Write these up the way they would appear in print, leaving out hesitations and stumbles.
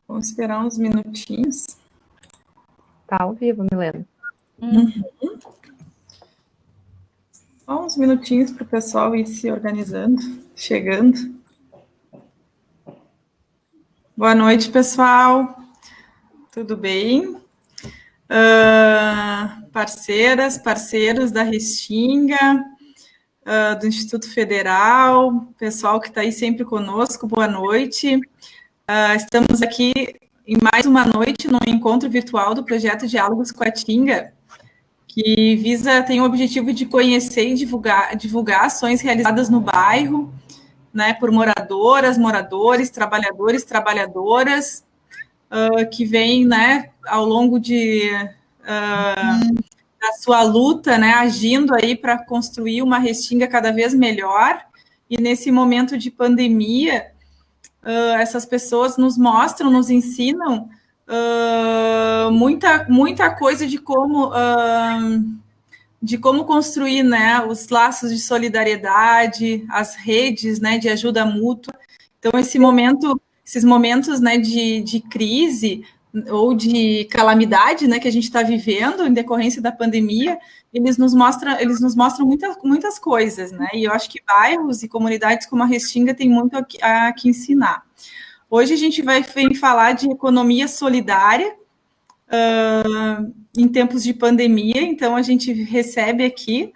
Vamos esperar uns minutinhos. Tá ao vivo, Milena. Só uns minutinhos para o pessoal ir se organizando, chegando. Boa noite, pessoal. Tudo bem? Parceiras, parceiros da Restinga, do Instituto Federal, pessoal que está aí sempre conosco, boa noite. Estamos aqui em mais uma noite no encontro virtual do projeto Diálogos com a Tinga, que tem o objetivo de conhecer e divulgar ações realizadas no bairro, né, por moradoras, moradores, trabalhadores, trabalhadoras, que vêm, né, ao longo da sua luta, né, agindo aí para construir uma Restinga cada vez melhor. E nesse momento de pandemia, essas pessoas nos mostram, nos ensinam muita coisa de como construir, né, os laços de solidariedade, as redes, né, de ajuda mútua. Então, esses momentos, né, de crise ou de calamidade, né, que a gente está vivendo em decorrência da pandemia, eles nos mostram muitas coisas, né? E eu acho que bairros e comunidades como a Restinga têm muito a que ensinar. Hoje a gente vai falar de economia solidária em tempos de pandemia. Então a gente recebe aqui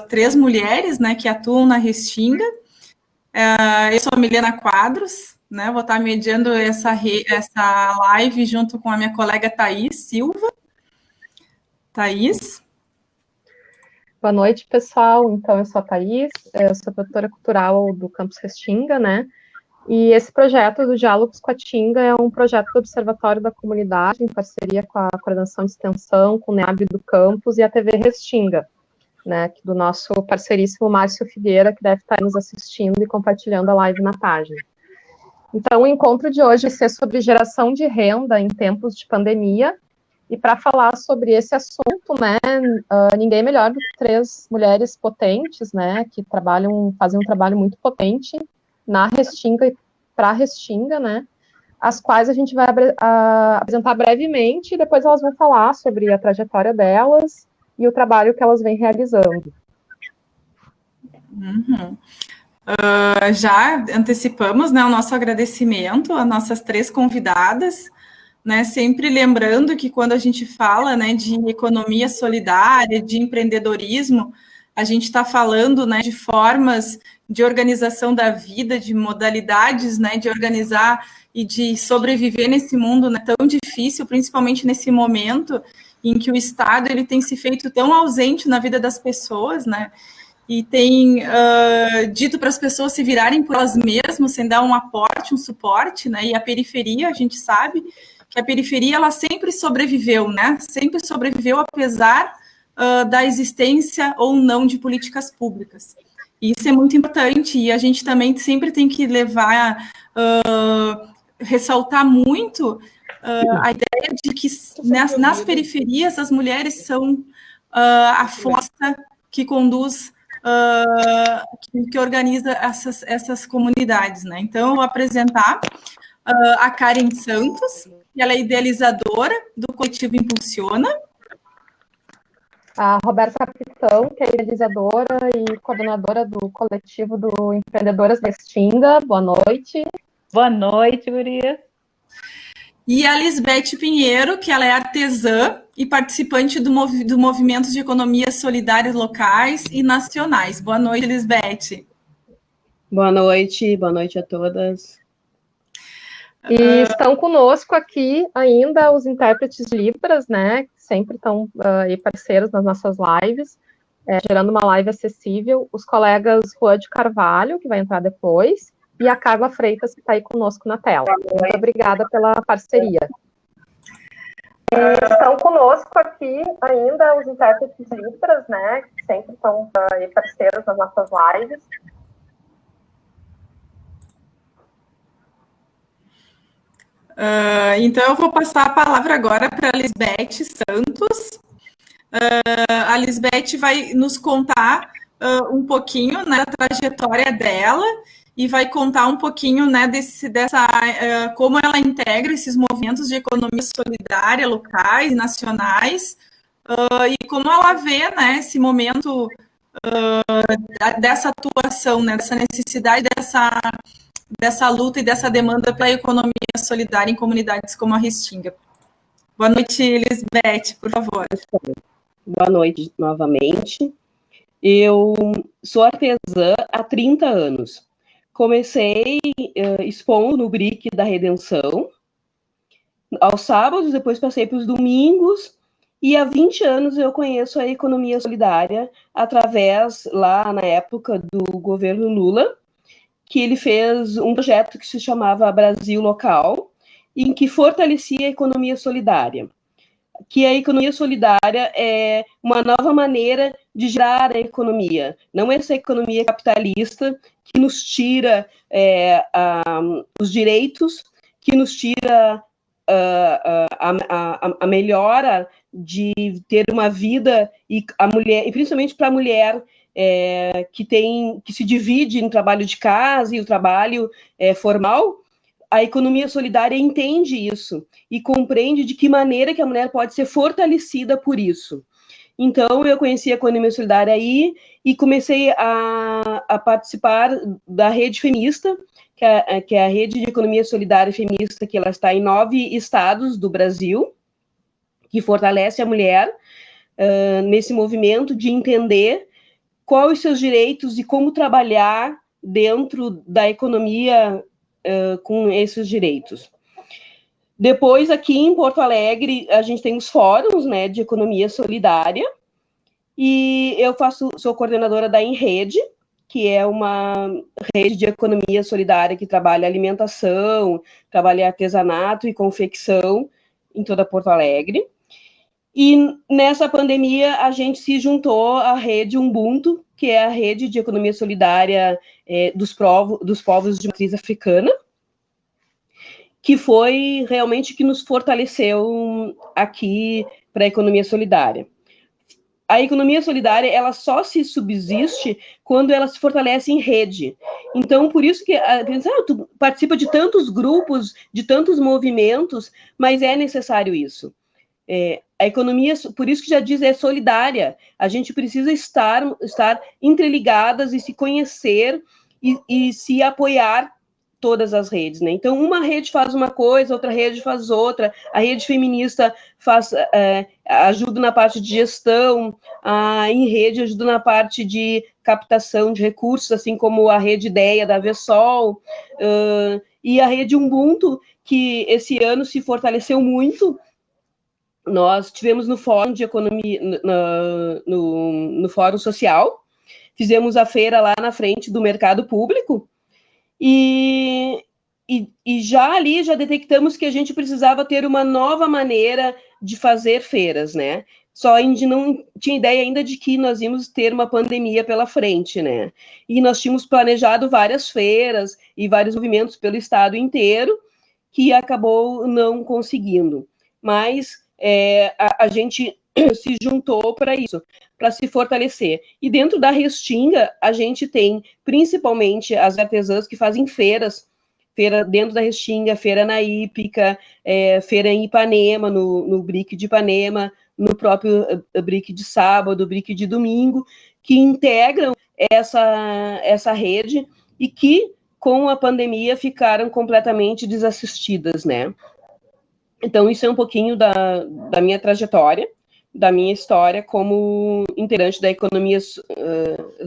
3 mulheres, né, que atuam na Restinga. Eu sou a Milena Quadros, né? Vou estar mediando essa live junto com a minha colega Thaís Silva. Thaís. Boa noite, pessoal. Então, eu sou a Thaís, eu sou produtora cultural do Campus Restinga, né? E esse projeto do Diálogos com a Tinga é um projeto do Observatório da Comunidade, em parceria com a Coordenação de Extensão, com o NEAB do Campus e a TV Restinga, né? Do nosso parceiríssimo Márcio Figueira, que deve estar nos assistindo e compartilhando a live na página. Então, o encontro de hoje vai ser sobre geração de renda em tempos de pandemia. E para falar sobre esse assunto, né, ninguém melhor do que 3 mulheres potentes, né, que fazem um trabalho muito potente na Restinga e para a Restinga, né, as quais a gente vai apresentar brevemente, e depois elas vão falar sobre a trajetória delas e o trabalho que elas vêm realizando. Já antecipamos, né, o nosso agradecimento às nossas 3 convidadas, né, sempre lembrando que quando a gente fala, né, de economia solidária, de empreendedorismo, a gente está falando, né, de formas de organização da vida, de modalidades, né, de organizar e de sobreviver nesse mundo, né, tão difícil, principalmente nesse momento em que o Estado ele tem se feito tão ausente na vida das pessoas, né, e tem dito para as pessoas se virarem por elas mesmas, sem dar um aporte, um suporte, né, e a periferia, a gente sabe que a periferia ela sempre sobreviveu, né? Sempre sobreviveu apesar da existência ou não de políticas públicas. E isso é muito importante, e a gente também sempre tem que ressaltar muito a ideia de que nas periferias as mulheres são a força que conduz, que organiza essas comunidades, né? Então, eu vou apresentar a Karen Santos, que ela é idealizadora do coletivo Impulsiona. A Roberta Capitão, que é idealizadora e coordenadora do coletivo do Empreendedoras da Restinga. Boa noite. Boa noite, gurias. E a Lisbeth Pinheiro, que ela é artesã e participante do movimento de economias solidárias locais e nacionais. Boa noite, Lisbeth. Boa noite a todas. E estão conosco aqui ainda os intérpretes Libras, né, que sempre estão aí parceiros nas nossas lives, gerando uma live acessível, os colegas Juan de Carvalho, que vai entrar depois, e a Carla Freitas, que está aí conosco na tela. Muito obrigada pela parceria. E estão conosco aqui ainda os intérpretes Libras, né, que sempre estão aí parceiros nas nossas lives. Então, eu vou passar a palavra agora para a Lisbeth Santos. A Lisbeth vai nos contar um pouquinho, né, da trajetória dela e vai contar um pouquinho, né, como ela integra esses movimentos de economia solidária locais, nacionais, e como ela vê, né, esse momento dessa atuação, né, dessa necessidade, dessa luta e dessa demanda pela economia solidária em comunidades como a Restinga. Boa noite, Lisbeth, por favor. Boa noite novamente. Eu sou artesã há 30 anos. Comecei expondo no BRIC da Redenção, aos sábados, depois passei para os domingos, e há 20 anos eu conheço a economia solidária através, lá na época do governo Lula, que ele fez um projeto que se chamava Brasil Local, em que fortalecia a economia solidária. Que a economia solidária é uma nova maneira de gerar a economia, não essa economia capitalista que nos tira os direitos, que nos tira a melhora de ter uma vida, e a mulher, e principalmente para a mulher que se divide em trabalho de casa e o trabalho formal. A economia solidária entende isso e compreende de que maneira que a mulher pode ser fortalecida por isso. Então, eu conheci a economia solidária aí e comecei a participar da rede feminista, que é a rede de economia solidária feminista, que ela está em 9 estados do Brasil, que fortalece a mulher nesse movimento de entender quais os seus direitos e como trabalhar dentro da economia com esses direitos. Depois, aqui em Porto Alegre, a gente tem os fóruns, né, de economia solidária, e eu sou coordenadora da Enrede, que é uma rede de economia solidária que trabalha alimentação, trabalha artesanato e confecção em toda Porto Alegre. E nessa pandemia, a gente se juntou à rede Ubuntu, que é a rede de economia solidária dos povos de matriz africana, que foi realmente que nos fortaleceu aqui para a economia solidária. A economia solidária, ela só se subsiste quando ela se fortalece em rede. Então, por isso que tu participa de tantos grupos, de tantos movimentos, mas é necessário isso. A economia, por isso que já diz, é solidária. A gente precisa estar interligadas e se conhecer e se apoiar todas as redes, né? Então, uma rede faz uma coisa, outra rede faz outra. A rede feminista ajuda na parte de gestão, a Enrede ajuda na parte de captação de recursos, assim como a rede Ideia da Vsol, e a rede Ubuntu, que esse ano se fortaleceu muito. Nós tivemos no Fórum de Economia, no Fórum Social, fizemos a feira lá na frente do Mercado Público, e já ali já detectamos que a gente precisava ter uma nova maneira de fazer feiras, né? Só a gente não tinha ideia ainda de que nós íamos ter uma pandemia pela frente, né? E nós tínhamos planejado várias feiras e vários movimentos pelo estado inteiro, que acabou não conseguindo. Mas a gente se juntou para isso, para se fortalecer. E dentro da Restinga, a gente tem principalmente as artesãs que fazem feira dentro da Restinga, feira na Hípica, feira em Ipanema, no BRIC de Ipanema, no próprio BRIC de sábado, BRIC de domingo, que integram essa rede e que, com a pandemia, ficaram completamente desassistidas, né? Então, isso é um pouquinho da minha trajetória, da minha história como integrante da economia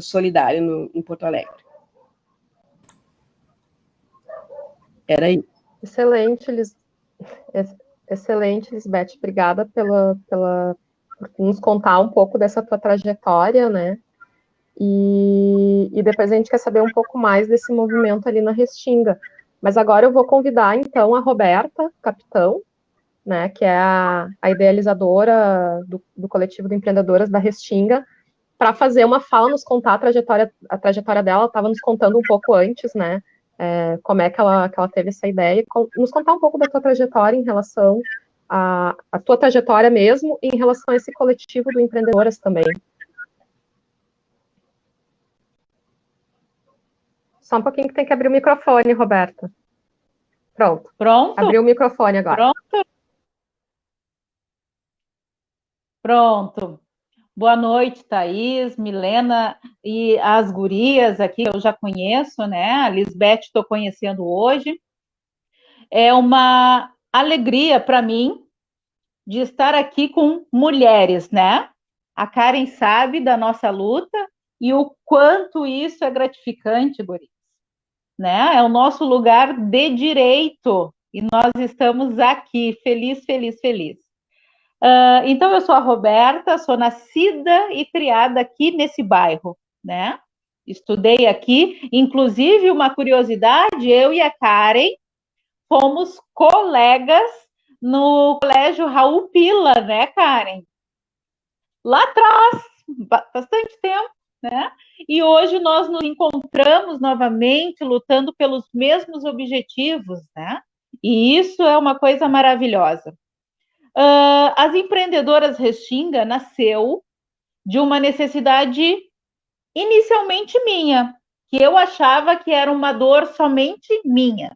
solidária em Porto Alegre. Era aí. Excelente, Lisbeth. Obrigada por nos contar um pouco dessa tua trajetória, né? E depois a gente quer saber um pouco mais desse movimento ali na Restinga. Mas agora eu vou convidar, então, a Roberta Capitão, né, que é a idealizadora do coletivo de empreendedoras da Restinga, para fazer uma fala, nos contar a trajetória dela. Ela estava nos contando um pouco antes, né, como é que ela teve essa ideia, nos contar um pouco da tua trajetória em relação à tua trajetória mesmo, e em relação a esse coletivo do empreendedoras também. Só um pouquinho que tem que abrir o microfone, Roberta. Pronto. Pronto? Abriu o microfone agora. Pronto. Boa noite, Thaís, Milena e as gurias aqui, eu já conheço, né? A Lisbeth estou conhecendo hoje. É uma alegria para mim de estar aqui com mulheres, né? A Karen sabe da nossa luta e o quanto isso é gratificante, gurias, né? É o nosso lugar de direito e nós estamos aqui, feliz, feliz, feliz. Então, eu sou a Roberta, sou nascida e criada aqui nesse bairro, né? Estudei aqui, inclusive, uma curiosidade, eu e a Karen fomos colegas no Colégio Raul Pila, né, Karen? Lá atrás, bastante tempo, né? E hoje nós nos encontramos novamente lutando pelos mesmos objetivos, né? E isso é uma coisa maravilhosa. As Empreendedoras Restinga nasceu de uma necessidade inicialmente minha, que eu achava que era uma dor somente minha.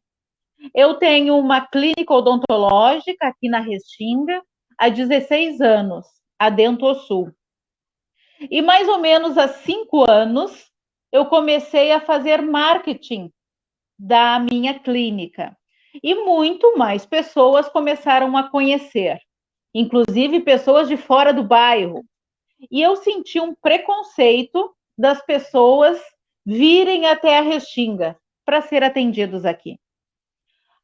Eu tenho uma clínica odontológica aqui na Restinga há 16 anos, a Dentosul. E mais ou menos há 5 anos, eu comecei a fazer marketing da minha clínica. E muito mais pessoas começaram a conhecer, inclusive pessoas de fora do bairro. E eu senti um preconceito das pessoas virem até a Restinga para ser atendidos aqui.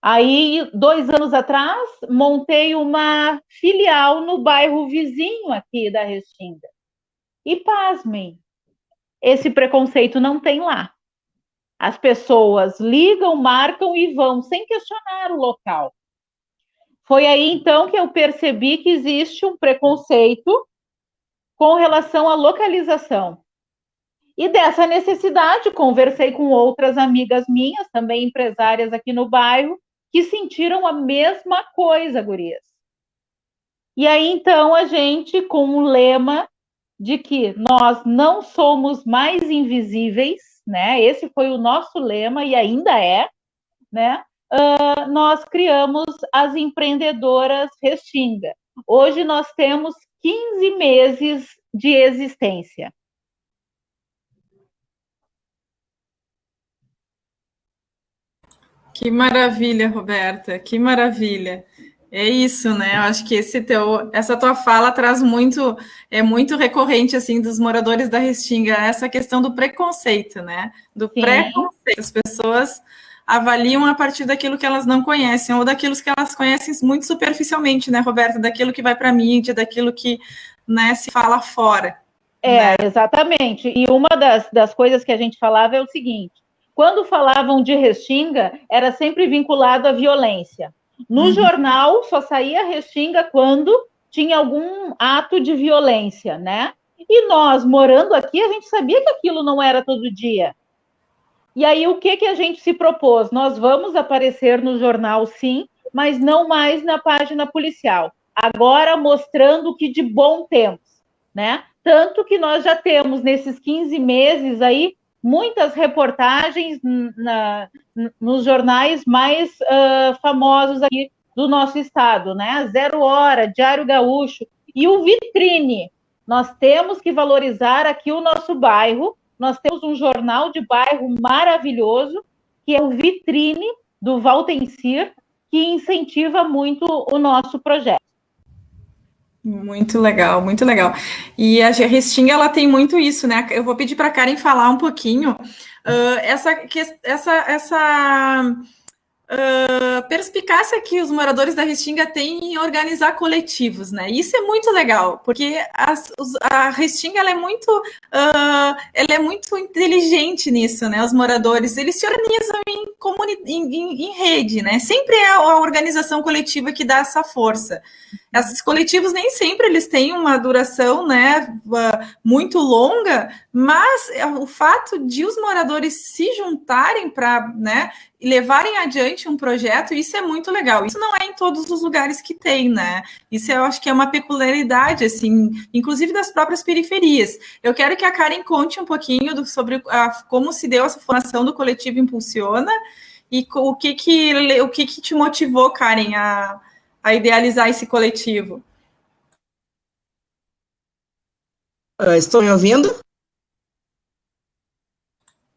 Aí, 2 anos atrás, montei uma filial no bairro vizinho aqui da Restinga. E pasmem, esse preconceito não tem lá. As pessoas ligam, marcam e vão, sem questionar o local. Foi aí, então, que eu percebi que existe um preconceito com relação à localização. E dessa necessidade, conversei com outras amigas minhas, também empresárias aqui no bairro, que sentiram a mesma coisa, gurias. E aí, então, a gente, com um lema de que nós não somos mais invisíveis, né? Esse foi o nosso lema e ainda é, né? Nós criamos as Empreendedoras Restinga. Hoje nós temos 15 meses de existência. Que maravilha, Roberta, que maravilha. É isso, né? Eu acho que essa tua fala traz muito, é muito recorrente, assim, dos moradores da Restinga, essa questão do preconceito, né? Do preconceito. As pessoas avaliam a partir daquilo que elas não conhecem, ou daquilo que elas conhecem muito superficialmente, né, Roberta? Daquilo que vai para a mídia, daquilo que, né, se fala fora. Né? Exatamente. E uma das coisas que a gente falava é o seguinte: quando falavam de Restinga, era sempre vinculado à violência. No jornal, só saía Restinga quando tinha algum ato de violência, né? E nós, morando aqui, a gente sabia que aquilo não era todo dia. E aí, o que a gente se propôs? Nós vamos aparecer no jornal, sim, mas não mais na página policial. Agora, mostrando o que de bom temos, né? Tanto que nós já temos, nesses 15 meses aí, muitas reportagens nos jornais mais famosos aqui do nosso estado, né? Zero Hora, Diário Gaúcho e o Vitrine. Nós temos que valorizar aqui o nosso bairro. Nós temos um jornal de bairro maravilhoso, que é o Vitrine, do Valtencir, que incentiva muito o nosso projeto. Muito legal, muito legal. E a Restinga, ela tem muito isso, né? Eu vou pedir para a Karen falar um pouquinho essa perspicácia que os moradores da Restinga têm em organizar coletivos, né? Isso é muito legal, porque a Restinga ela é muito inteligente nisso, né? Os moradores, eles se organizam em rede, né? Sempre é a organização coletiva que dá essa força. Esses coletivos nem sempre eles têm uma duração, né, muito longa, mas o fato de os moradores se juntarem para, né, levarem adiante um projeto, isso é muito legal. Isso não é em todos os lugares que tem, né? Isso eu acho que é uma peculiaridade, assim, inclusive das próprias periferias. Eu quero que a Karen conte um pouquinho sobre como se deu essa formação do Coletivo Impulsiona e o que te motivou, Karen, a idealizar esse coletivo. Estão me ouvindo?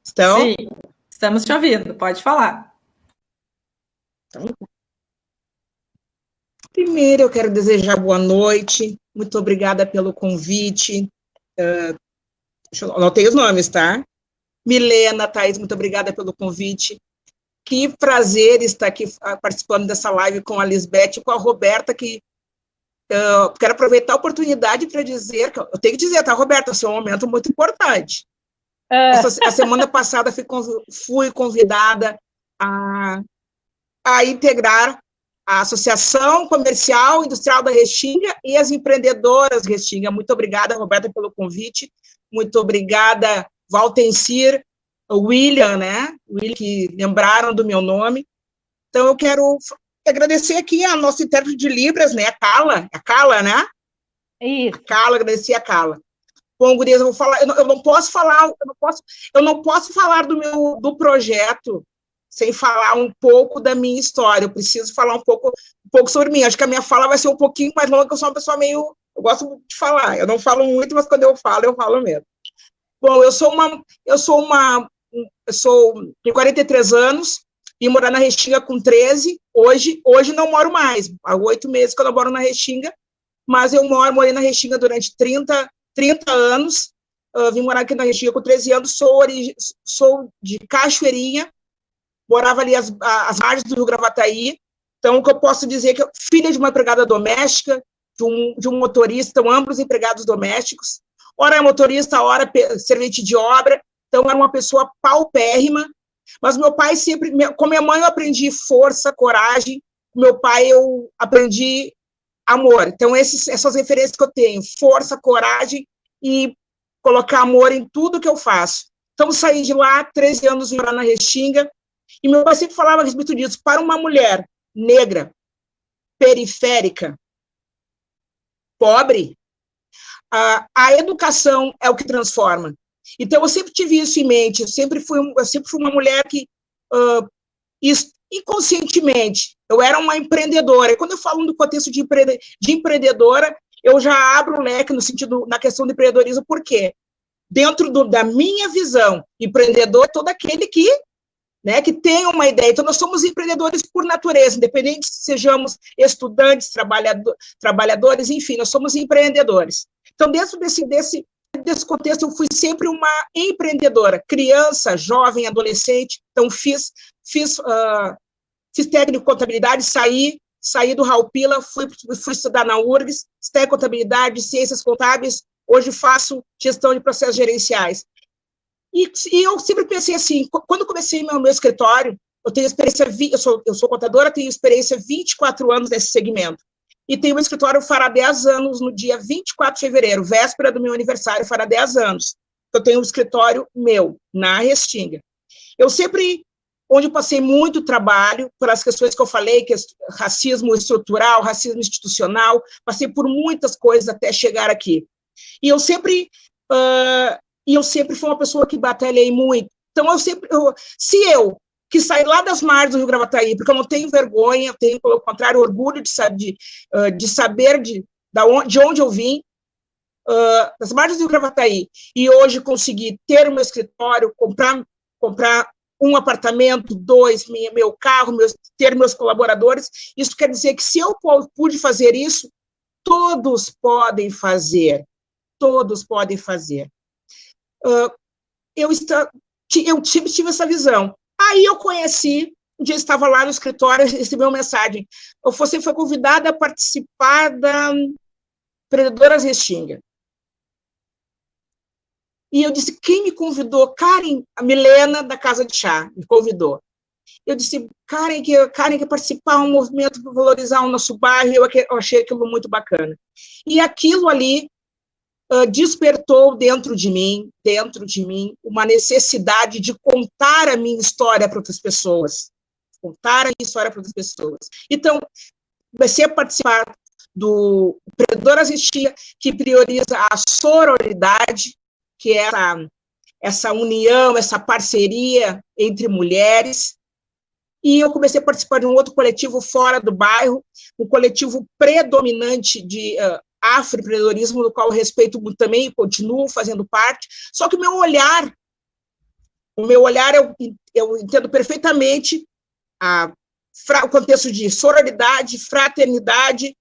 Estão? Sim, estamos te ouvindo, pode falar. Então, primeiro, eu quero desejar boa noite, muito obrigada pelo convite. Anotei os nomes, tá? Milena, Thaís, muito obrigada pelo convite. Que prazer estar aqui participando dessa live com a Lisbeth e com a Roberta, que quero aproveitar a oportunidade para dizer, que eu tenho que dizer, tá, Roberta, esse é um momento muito importante. A semana passada fui convidada a integrar a Associação Comercial Industrial da Restinga e as empreendedoras Restinga. Muito obrigada, Roberta, pelo convite. Muito obrigada, Valtencir, William, né? William, que lembraram do meu nome. Então, eu quero agradecer aqui a nossa intérprete de Libras, né? A Carla, né? Isso. Agradecer a Carla. Bom, gurias, eu vou falar, eu não posso falar do projeto sem falar um pouco da minha história. Eu preciso falar um pouco sobre mim. Acho que a minha fala vai ser um pouquinho mais longa, porque eu sou uma pessoa eu gosto muito de falar. Eu não falo muito, mas quando eu falo mesmo. Bom, tenho 43 anos, vim morar na Restinga com 13, hoje não moro mais, há 8 meses que eu não moro na Restinga, mas eu morei na Restinga durante 30 anos, vim morar aqui na Restinga com 13 anos, sou de Cachoeirinha, morava ali às margens do Rio Gravataí, então o que eu posso dizer é que filha de uma empregada doméstica, de um motorista, ambos empregados domésticos, ora é motorista, ora servente de obra, então era uma pessoa paupérrima, mas meu pai sempre, com minha mãe eu aprendi força, coragem, com meu pai eu aprendi amor. Então essas referências que eu tenho, força, coragem e colocar amor em tudo que eu faço. Então saí de lá, 13 anos morar na Restinga, e meu pai sempre falava a respeito disso, para uma mulher negra, periférica, pobre, a educação é o que transforma. Então, eu sempre tive isso em mente, eu sempre fui uma mulher que, inconscientemente, eu era uma empreendedora. E quando eu falo no contexto de empreendedora, eu já abro o leque na questão do empreendedorismo, por quê? Dentro da minha visão, empreendedor é todo aquele que tem uma ideia. Então, nós somos empreendedores por natureza, independente se sejamos estudantes, trabalhadores, enfim, nós somos empreendedores. Então, dentro desse contexto, eu fui sempre uma empreendedora, criança, jovem, adolescente. Então, fiz técnico de contabilidade, saí do Raul Pila, fui estudar na URGS, técnico de contabilidade, ciências contábeis, hoje faço gestão de processos gerenciais. E eu sempre pensei assim, quando comecei meu escritório, eu tenho experiência, eu sou contadora, tenho experiência 24 anos nesse segmento. E tenho um escritório, fará 10 anos, no dia 24 de fevereiro, véspera do meu aniversário, fará 10 anos. Eu tenho um escritório meu, na Restinga. Eu sempre, onde eu passei muito trabalho, pelas questões que eu falei, que é racismo estrutural, racismo institucional, passei por muitas coisas até chegar aqui. E eu sempre fui uma pessoa que batalhei muito. Então, que saí lá das margens do Rio Gravataí, porque eu não tenho vergonha, eu tenho, pelo contrário, orgulho de saber de onde eu vim, das margens do Rio Gravataí, e hoje consegui ter o meu escritório, comprar um apartamento, 2, meu carro, ter meus colaboradores. Isso quer dizer que se eu pude fazer isso, todos podem fazer. Todos podem fazer. Eu tive essa visão. Aí eu conheci, um dia eu estava lá no escritório, recebi uma mensagem. Você foi convidada a participar da Empreendedoras Restinga. E eu disse, quem me convidou? Karen, a Milena, da Casa de Chá, me convidou. Eu disse, Karen quer participar de um movimento para valorizar o nosso bairro, eu achei aquilo muito bacana. E aquilo ali despertou dentro de mim, uma necessidade de contar a minha história para outras pessoas. contar a história para outras pessoas. Então, comecei a participar do Empreendedoras Restinga, que prioriza a sororidade, que é essa união, essa parceria entre mulheres. E eu comecei a participar de um outro coletivo fora do bairro, um coletivo predominante de afroempreendedorismo, do qual eu respeito muito também e continuo fazendo parte. Só que o meu olhar, eu entendo perfeitamente o contexto de sororidade, fraternidade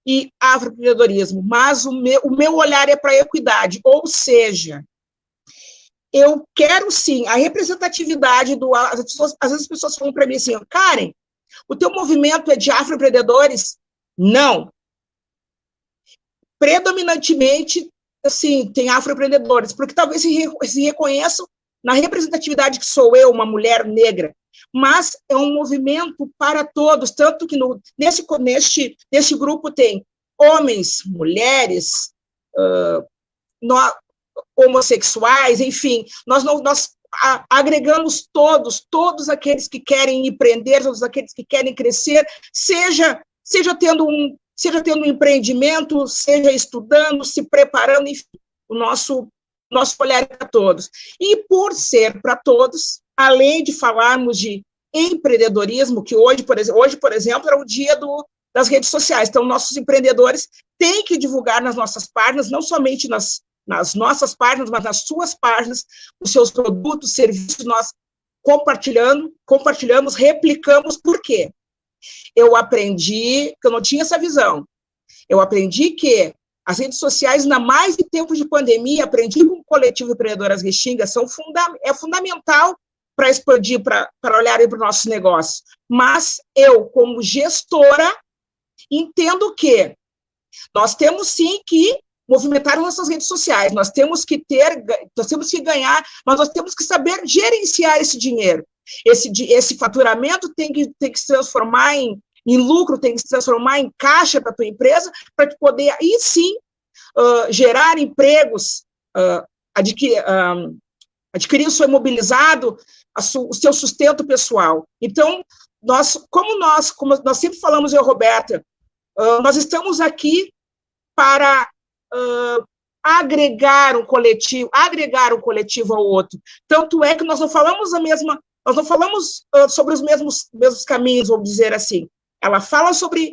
e afroempreendedorismo, mas o meu olhar é para a equidade, ou seja, eu quero sim a representatividade às vezes as pessoas falam para mim assim, Karen, o teu movimento é de afroempreendedores? Não. Predominantemente, assim, tem afroempreendedores, porque talvez se reconheçam na representatividade que sou eu, uma mulher negra, mas é um movimento para todos, tanto que nesse grupo tem homens, mulheres, homossexuais, enfim, nós agregamos todos aqueles que querem empreender, todos aqueles que querem crescer, seja tendo um empreendimento, seja estudando, se preparando, enfim, o nosso olhar é para todos. E por ser para todos, além de falarmos de empreendedorismo, que hoje, por exemplo, era o dia das redes sociais, então nossos empreendedores têm que divulgar nas nossas páginas, não somente nas nossas páginas, mas nas suas páginas, os seus produtos, serviços, nós compartilhamos, replicamos. Por quê? Eu aprendi que eu não tinha essa visão. Eu aprendi que as redes sociais, ainda mais em tempos de pandemia, aprendi com o coletivo Empreendedoras Restinga, é fundamental para expandir, para olharem para o nosso negócio. Mas eu, como gestora, entendo que nós temos sim que movimentar nossas redes sociais, nós temos que ganhar, mas nós temos que saber gerenciar esse dinheiro. Esse faturamento tem que se transformar em lucro, tem que se transformar em caixa para a tua empresa, para tu poder, aí sim, gerar empregos, adquirir o seu imobilizado, o seu sustento pessoal. Então, como nós sempre falamos, eu e a Roberta, nós estamos aqui para agregar um coletivo ao outro. Tanto é que nós não falamos sobre os mesmos caminhos, vamos dizer assim.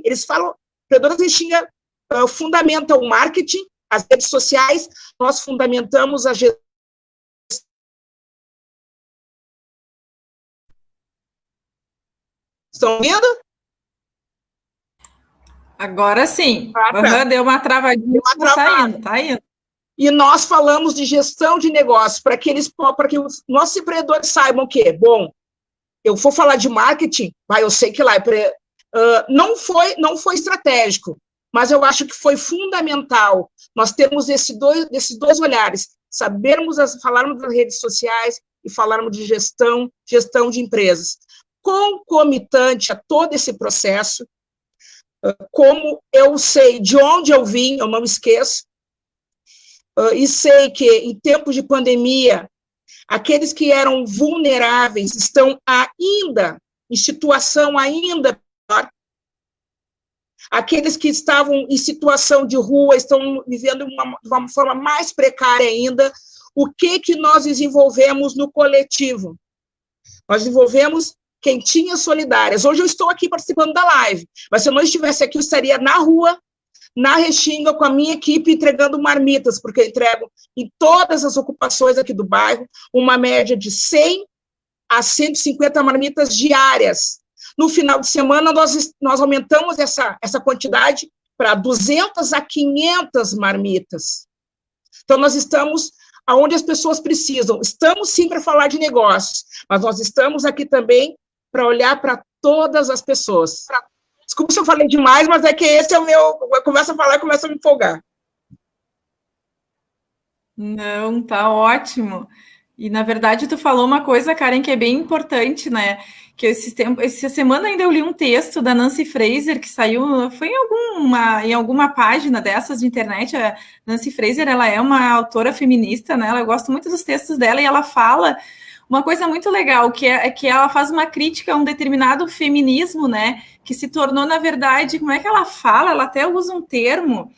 Eles falam, Empreendedoras Restinga fundamenta o marketing, as redes sociais, nós fundamentamos a gestão. Estão vendo? Agora sim. Tá. Deu uma travadinha, tá indo. E nós falamos de gestão de negócios, para que os nossos empreendedores saibam que, bom, eu vou falar de marketing, eu sei que lá não foi estratégico, mas eu acho que foi fundamental nós termos esses dois olhares, falarmos das redes sociais e falarmos de gestão de empresas. Concomitante a todo esse processo, como eu sei de onde eu vim, eu não esqueço, e sei que em tempos de pandemia, aqueles que eram vulneráveis estão ainda em situação ainda pior, aqueles que estavam em situação de rua estão vivendo de uma forma mais precária ainda. O que nós desenvolvemos no coletivo? Nós desenvolvemos quentinhas solidárias. Hoje eu estou aqui participando da live, mas se eu não estivesse aqui, eu estaria na rua, na Restinga, com a minha equipe, entregando marmitas, porque eu entrego em todas as ocupações aqui do bairro, uma média de 100 a 150 marmitas diárias. No final de semana, nós aumentamos essa quantidade para 200 a 500 marmitas. Então, nós estamos aonde as pessoas precisam. Estamos, sim, para falar de negócios, mas nós estamos aqui também para olhar para todas as pessoas. Desculpa se eu falei demais, mas é que esse é o meu... Eu começo a falar e começo a me empolgar. Não, tá ótimo. E, na verdade, tu falou uma coisa, Karen, que é bem importante, né? Que essa semana ainda eu li um texto da Nancy Fraser, que saiu, foi em alguma página dessas de internet. A Nancy Fraser, ela é uma autora feminista, né? Eu gosto muito dos textos dela, e ela fala uma coisa muito legal, que é que ela faz uma crítica a um determinado feminismo, né, que se tornou, na verdade, como é que ela fala? Ela até usa um termo,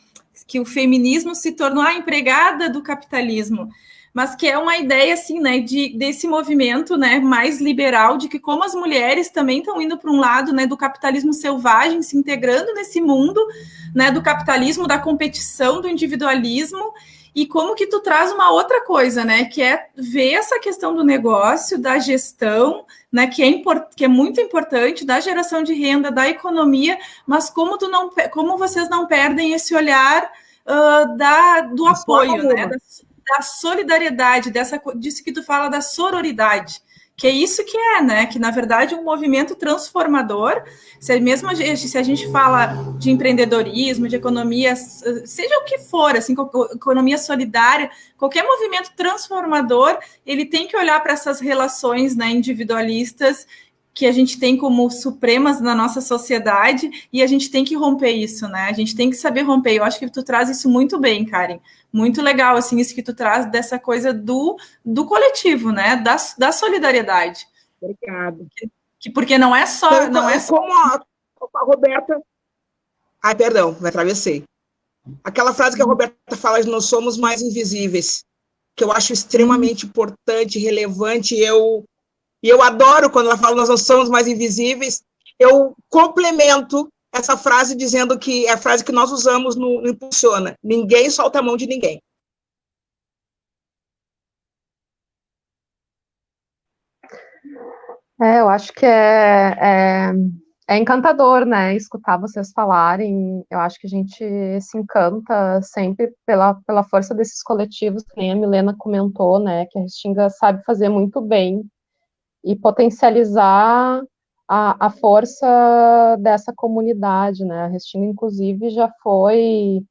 que o feminismo se tornou a empregada do capitalismo, mas que é uma ideia, assim, né, desse movimento, né, mais liberal, de que como as mulheres também estão indo para um lado, né, do capitalismo selvagem, se integrando nesse mundo, né, do capitalismo, da competição, do individualismo, e como que tu traz uma outra coisa, né, que é ver essa questão do negócio, da gestão, né, que é muito importante, da geração de renda, da economia, mas como vocês não perdem esse olhar do apoio, né, da solidariedade, disso que tu fala da sororidade, que é isso que é, né? Que, na verdade, um movimento transformador, se a gente fala de empreendedorismo, de economia, seja o que for, assim, economia solidária, qualquer movimento transformador, ele tem que olhar para essas relações, né, individualistas que a gente tem como supremas na nossa sociedade, e a gente tem que romper isso, né? A gente tem que saber romper. Eu acho que tu traz isso muito bem, Karen. Muito legal, assim, isso que tu traz dessa coisa do coletivo, né? Da solidariedade. Obrigada. Porque não é só... Então, não é só... Como a Roberta... Ai, perdão, me atravessei. Aquela frase que a Roberta fala de nós somos mais invisíveis, que eu acho extremamente importante, relevante, e eu adoro quando ela fala nós não somos mais invisíveis. Eu complemento essa frase dizendo que é a frase que nós usamos no Impulsiona. Ninguém solta a mão de ninguém. Eu acho que é encantador, né, escutar vocês falarem. Eu acho que a gente se encanta sempre pela força desses coletivos, que nem a Milena comentou, né, que a Restinga sabe fazer muito bem e potencializar a força dessa comunidade, né? A Restinga, inclusive, já foi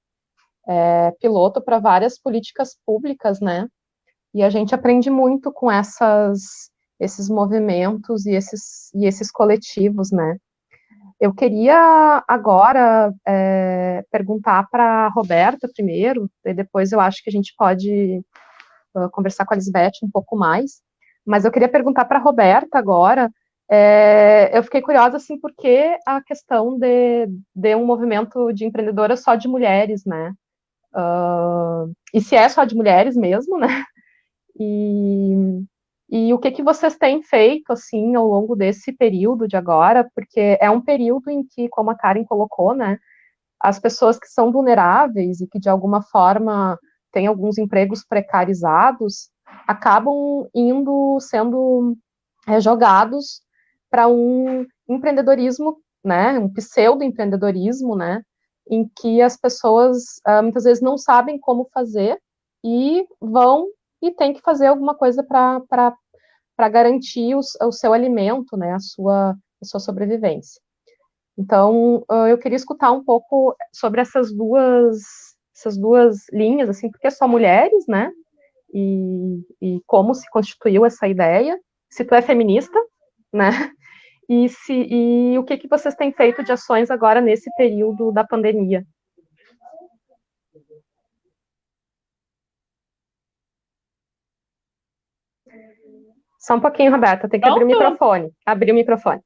piloto para várias políticas públicas, né? E a gente aprende muito com esses movimentos e esses coletivos, né? Eu queria agora perguntar para a Roberta primeiro, e depois eu acho que a gente pode conversar com a Lisbeth um pouco mais, mas eu queria perguntar para a Roberta agora, eu fiquei curiosa, assim, porque a questão de um movimento de empreendedoras só de mulheres, né? E se é só de mulheres mesmo, né? E o que vocês têm feito, assim, ao longo desse período de agora, porque é um período em que, como a Karen colocou, né, as pessoas que são vulneráveis e que, de alguma forma, têm alguns empregos precarizados, acabam sendo jogados para um empreendedorismo, né, um pseudo-empreendedorismo, né, em que as pessoas muitas vezes não sabem como fazer e vão e tem que fazer alguma coisa para garantir o seu alimento, né, a sua sobrevivência. Então, eu queria escutar um pouco sobre essas duas linhas, assim, porque só mulheres, né, e como se constituiu essa ideia, se tu é feminista, né, e o que vocês têm feito de ações agora nesse período da pandemia. Só um pouquinho, Roberta, tem que abrir o microfone. Abrir o microfone.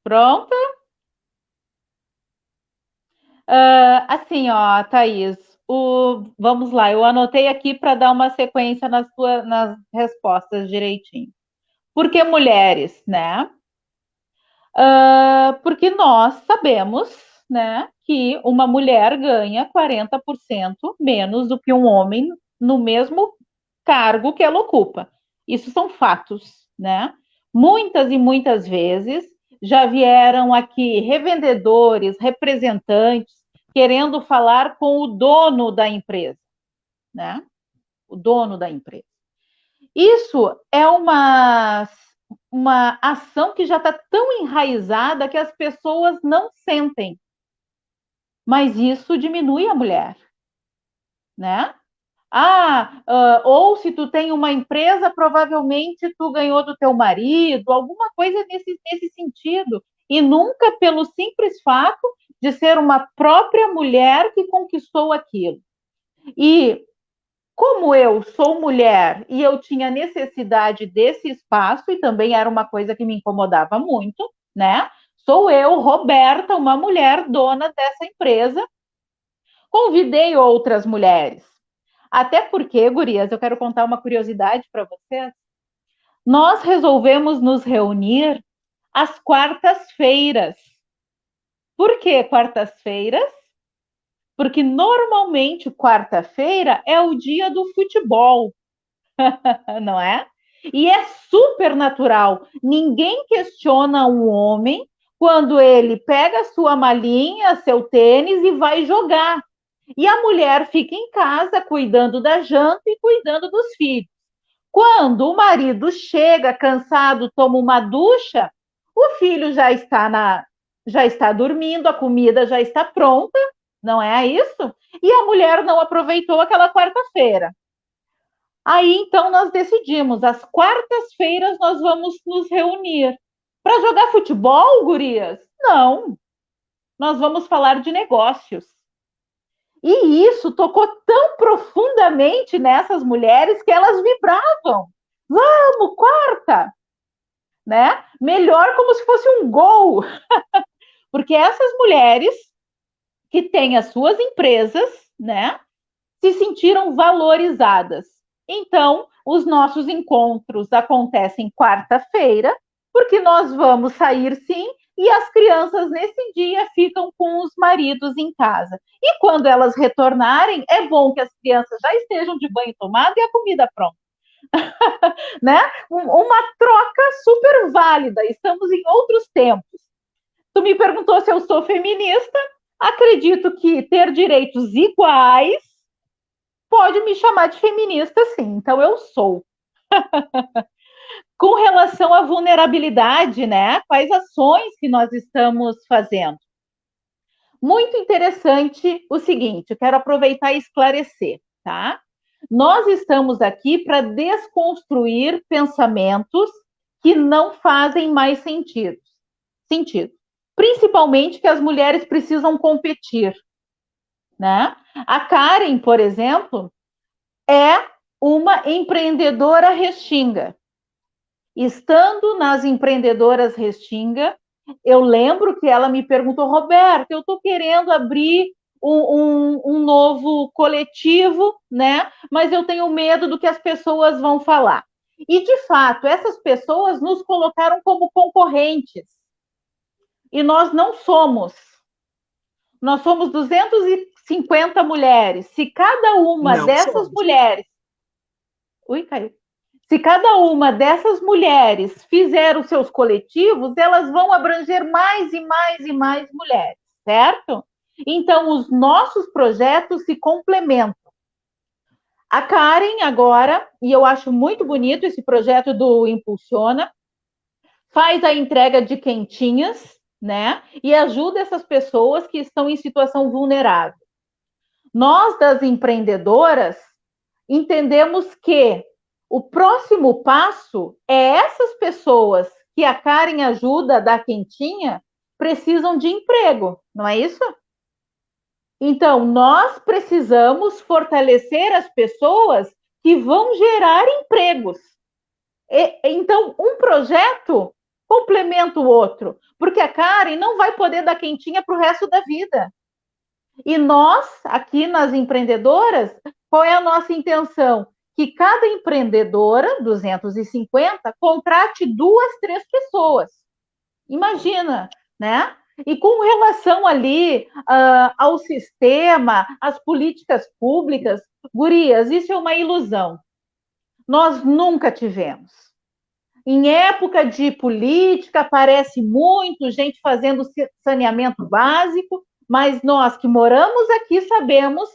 Pronta? Assim, ó, Thaís, vamos lá, eu anotei aqui para dar uma sequência nas respostas direitinho. Por que mulheres, né? Porque nós sabemos, né, que uma mulher ganha 40% menos do que um homem no mesmo cargo que ela ocupa. Isso são fatos, né? Muitas e muitas vezes já vieram aqui revendedores, representantes, querendo falar com o dono da empresa, né? O dono da empresa. Isso é uma ação que já está tão enraizada que as pessoas não sentem. Mas isso diminui a mulher, né? Ou se tu tem uma empresa, provavelmente tu ganhou do teu marido, alguma coisa nesse sentido. E nunca pelo simples fato de ser uma própria mulher que conquistou aquilo. E Como eu sou mulher e eu tinha necessidade desse espaço, e também era uma coisa que me incomodava muito, né? Sou eu, Roberta, uma mulher dona dessa empresa. Convidei outras mulheres. Até porque, gurias, eu quero contar uma curiosidade para vocês. Nós resolvemos nos reunir às quartas-feiras. Por que quartas-feiras? Porque normalmente quarta-feira é o dia do futebol, não é? E é super natural. Ninguém questiona um homem quando ele pega sua malinha, seu tênis e vai jogar. E a mulher fica em casa cuidando da janta e cuidando dos filhos. Quando o marido chega cansado, toma uma ducha, o filho já está dormindo, a comida já está pronta, não é isso? E a mulher não aproveitou aquela quarta-feira. Aí, então, nós decidimos, às quartas-feiras nós vamos nos reunir. Para jogar futebol, gurias? Não. Nós vamos falar de negócios. E isso tocou tão profundamente nessas mulheres que elas vibravam. Vamos, quarta! Né? Melhor como se fosse um gol. Porque essas mulheres que têm as suas empresas, né, se sentiram valorizadas. Então, os nossos encontros acontecem quarta-feira, porque nós vamos sair sim, e as crianças nesse dia ficam com os maridos em casa. E quando elas retornarem, é bom que as crianças já estejam de banho tomado e a comida pronta. Né? Uma troca super válida, estamos em outros tempos. Tu me perguntou se eu sou feminista, acredito que ter direitos iguais pode me chamar de feminista, sim. Então, eu sou. Com relação à vulnerabilidade, né? Quais ações que nós estamos fazendo? Muito interessante o seguinte, eu quero aproveitar e esclarecer, tá? Nós estamos aqui para desconstruir pensamentos que não fazem mais sentido. Principalmente que as mulheres precisam competir, né? A Karen, por exemplo, é uma empreendedora restinga. Estando nas empreendedoras restinga, eu lembro que ela me perguntou, Roberta, eu estou querendo abrir um novo coletivo, né? Mas eu tenho medo do que as pessoas vão falar. E, de fato, essas pessoas nos colocaram como concorrentes. E nós não somos. Nós somos 250 mulheres. Se cada uma dessas mulheres... Ui, caiu. Se cada uma dessas mulheres fizer os seus coletivos, elas vão abranger mais e mais e mais mulheres, certo? Então, os nossos projetos se complementam. A Karen agora, e eu acho muito bonito esse projeto do Impulsiona, faz a entrega de quentinhas, né? E ajuda essas pessoas que estão em situação vulnerável. Nós, das empreendedoras, entendemos que o próximo passo é essas pessoas que a Karen ajuda a dar quentinha precisam de emprego, não é isso? Então, nós precisamos fortalecer as pessoas que vão gerar empregos. Então, um projeto complementa o outro, porque a Karen não vai poder dar quentinha para o resto da vida. E nós, aqui nas empreendedoras, qual é a nossa intenção? Que cada empreendedora, 250, contrate 2, 3 pessoas. Imagina, né? E com relação ali ao sistema, às políticas públicas, gurias, isso é uma ilusão. Nós nunca tivemos. Em época de política, aparece muito gente fazendo saneamento básico, mas nós que moramos aqui sabemos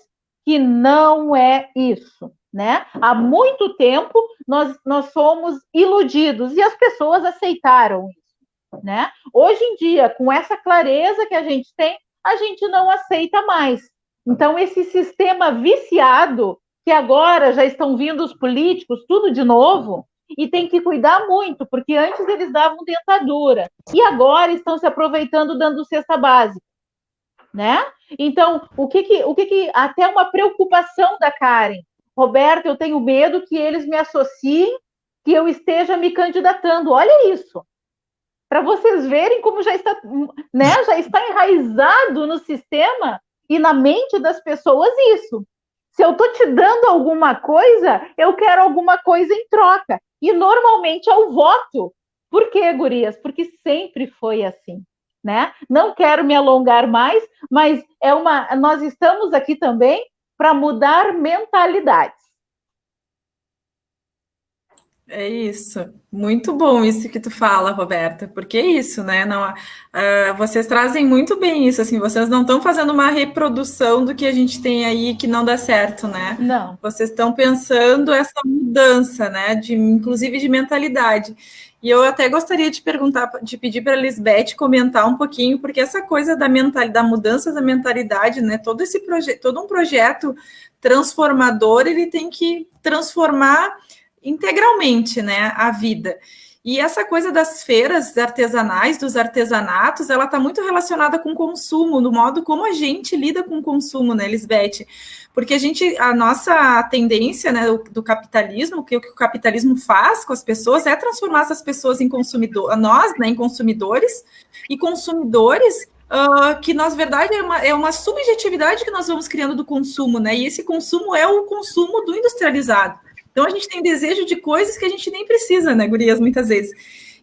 que não é isso. Né? Há muito tempo nós somos iludidos e as pessoas aceitaram isso, né? Hoje em dia, com essa clareza que a gente tem, a gente não aceita mais. Então, esse sistema viciado, que agora já estão vindo os políticos, tudo de novo, e tem que cuidar muito, porque antes eles davam dentadura, e agora estão se aproveitando dando cesta básica, né? Então, o que até uma preocupação da Karen, Roberto, eu tenho medo que eles me associem, que eu esteja me candidatando. Olha isso. Para vocês verem como já está, né, já está enraizado no sistema e na mente das pessoas isso. Se eu estou te dando alguma coisa, eu quero alguma coisa em troca. E normalmente é o voto. Por quê, gurias? Porque sempre foi assim, né? Não quero me alongar mais, mas nós estamos aqui também para mudar mentalidades. É isso, muito bom isso que tu fala, Roberta, porque é isso, né? Não, vocês trazem muito bem isso, assim, vocês não estão fazendo uma reprodução do que a gente tem aí que não dá certo, né? Não. Vocês estão pensando essa mudança, né? Inclusive de mentalidade. E eu até gostaria de pedir para a Lisbeth comentar um pouquinho, porque essa coisa da mudança da mentalidade, né? Todo um projeto transformador, ele tem que transformar integralmente, né, a vida. E essa coisa das feiras artesanais, dos artesanatos, ela está muito relacionada com o consumo, no modo como a gente lida com o consumo, né, Lisbeth? Porque a nossa tendência, né, do capitalismo, que o capitalismo faz com as pessoas é transformar essas pessoas em consumidores, nós, né, em consumidores, e consumidores que, na verdade, é uma subjetividade que nós vamos criando do consumo, né? E esse consumo é o consumo do industrializado. Então, a gente tem desejo de coisas que a gente nem precisa, né, gurias, muitas vezes.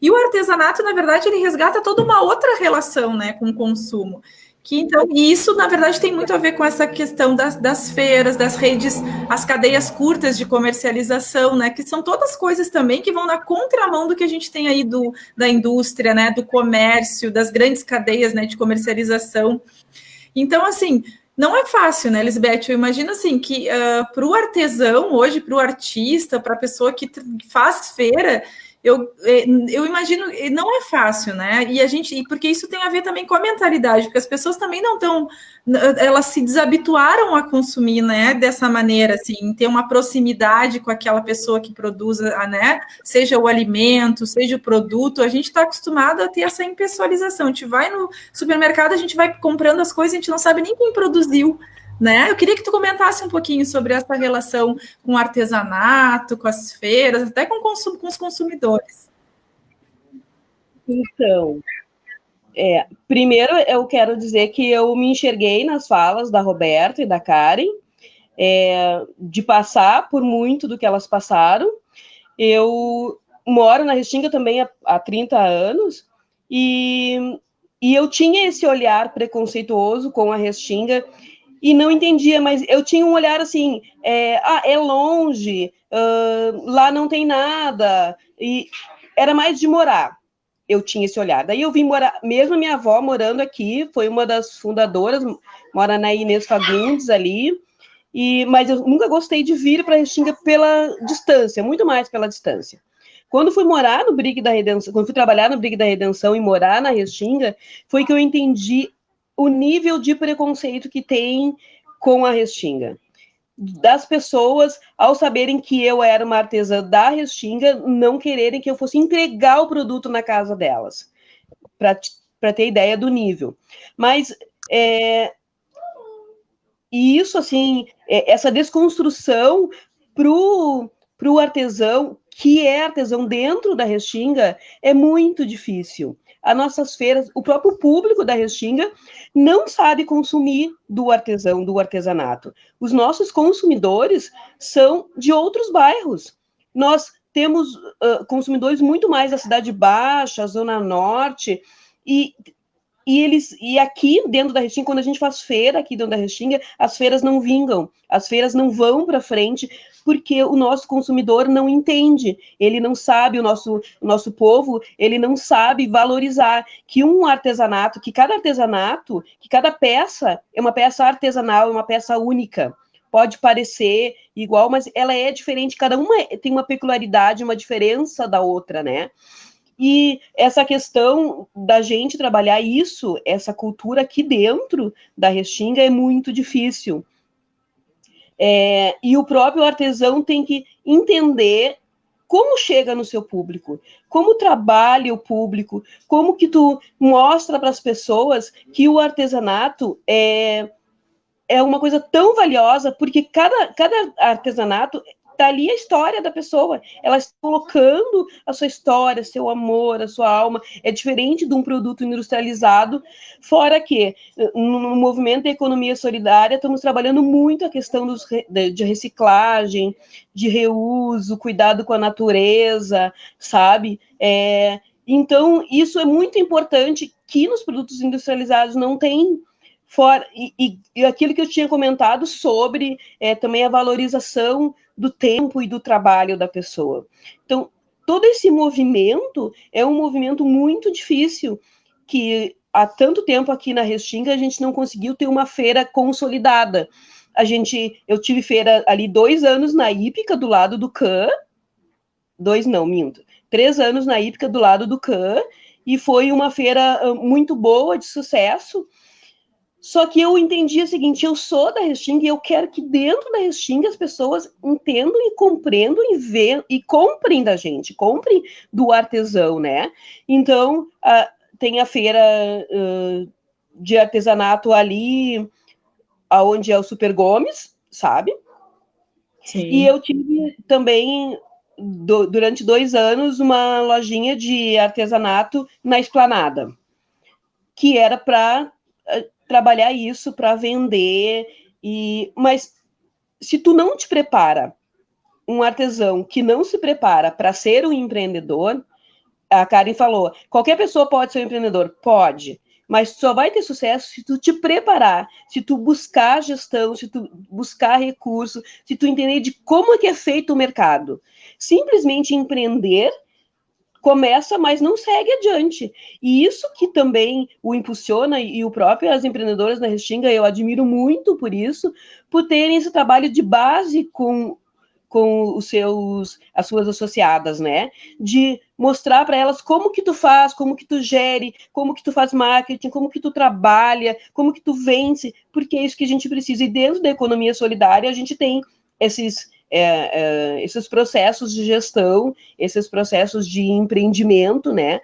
E o artesanato, na verdade, ele resgata toda uma outra relação, né, com o consumo. E isso, na verdade, tem muito a ver com essa questão das feiras, das redes, as cadeias curtas de comercialização, né, que são todas coisas também que vão na contramão do que a gente tem aí da indústria, né, do comércio, das grandes cadeias, né, de comercialização. Então, assim, não é fácil, né, Lisbeth? Eu imagino assim que para o artesão hoje, para o artista, para a pessoa que faz feira, eu imagino não é fácil, né? Porque isso tem a ver também com a mentalidade, porque as pessoas também não estão, elas se desabituaram a consumir, né? Dessa maneira, assim, ter uma proximidade com aquela pessoa que produz, né? Seja o alimento, seja o produto, a gente está acostumado a ter essa impessoalização. A gente vai no supermercado, a gente vai comprando as coisas, a gente não sabe nem quem produziu. Né? Eu queria que tu comentasse um pouquinho sobre essa relação com o artesanato, com as feiras, até com os consumidores. Então, primeiro eu quero dizer que eu me enxerguei nas falas da Roberta e da Karen, de passar por muito do que elas passaram. Eu moro na Restinga também há 30 anos, e eu tinha esse olhar preconceituoso com a Restinga, e não entendia, mas eu tinha um olhar assim, é longe, lá não tem nada, e era mais de morar, eu tinha esse olhar. Daí eu vim morar, mesmo a minha avó morando aqui, foi uma das fundadoras, mora na Inês Fagundes ali, mas eu nunca gostei de vir para a Restinga pela distância, muito mais pela distância. Quando fui morar no Brigue da Redenção, quando fui trabalhar no Brigue da Redenção e morar na Restinga, foi que eu entendi o nível de preconceito que tem com a Restinga. Das pessoas, ao saberem que eu era uma artesã da Restinga, não quererem que eu fosse entregar o produto na casa delas, para ter ideia do nível. Mas, e isso, assim, essa desconstrução para o artesão, que é artesão dentro da Restinga, é muito difícil. As nossas feiras, o próprio público da Restinga não sabe consumir do artesão, do artesanato. Os nossos consumidores são de outros bairros. Nós temos consumidores muito mais da Cidade Baixa, Zona Norte, e aqui dentro da Restinga, quando a gente faz feira aqui dentro da Restinga, as feiras não vingam, as feiras não vão para frente, porque o nosso consumidor não entende, ele não sabe, o nosso povo, ele não sabe valorizar que um artesanato, que cada peça é uma peça artesanal, é uma peça única. Pode parecer igual, mas ela é diferente, cada uma tem uma peculiaridade, uma diferença da outra, né? E essa questão da gente trabalhar isso, essa cultura aqui dentro da Restinga é muito difícil. E o próprio artesão tem que entender como chega no seu público, como trabalha o público, como que tu mostra para as pessoas que o artesanato é é uma coisa tão valiosa, porque cada artesanato está ali a história da pessoa. Ela está colocando a sua história, seu amor, a sua alma. É diferente de um produto industrializado, fora que, no movimento da economia solidária, estamos trabalhando muito a questão de reciclagem, de reuso, cuidado com a natureza, sabe? Então, isso é muito importante, que nos produtos industrializados não tem... E aquilo que eu tinha comentado sobre também a valorização do tempo e do trabalho da pessoa. Então, todo esse movimento é um movimento muito difícil, que há tanto tempo aqui na Restinga a gente não conseguiu ter uma feira consolidada. Eu tive feira ali 2 anos na Hípica, do lado do CAN, 3 anos na Hípica, do lado do CAN, e foi uma feira muito boa, de sucesso. Só que eu entendi o seguinte: eu sou da Restinga e eu quero que dentro da Restinga as pessoas entendam e compreendam e comprem da gente, comprem do artesão, né? Então, tem a feira de artesanato ali, onde é o Super Gomes, sabe? Sim. E eu tive também, durante 2 anos, uma lojinha de artesanato na Esplanada, que era para trabalhar isso, para vender. Mas se tu não te prepara, um artesão que não se prepara para ser um empreendedor, a Karen falou, qualquer pessoa pode ser um empreendedor? Pode, mas só vai ter sucesso se tu te preparar, se tu buscar gestão, se tu buscar recurso, se tu entender de como é que é feito o mercado. Simplesmente empreender começa, mas não segue adiante. E isso que também o impulsiona, e o próprio as empreendedoras na Restinga, eu admiro muito por isso, por terem esse trabalho de base com as suas associadas, né? De mostrar para elas como que tu faz, como que tu gere, como que tu faz marketing, como que tu trabalha, como que tu vence, porque é isso que a gente precisa. E dentro da economia solidária, a gente tem esses processos de gestão, esses processos de empreendimento, né?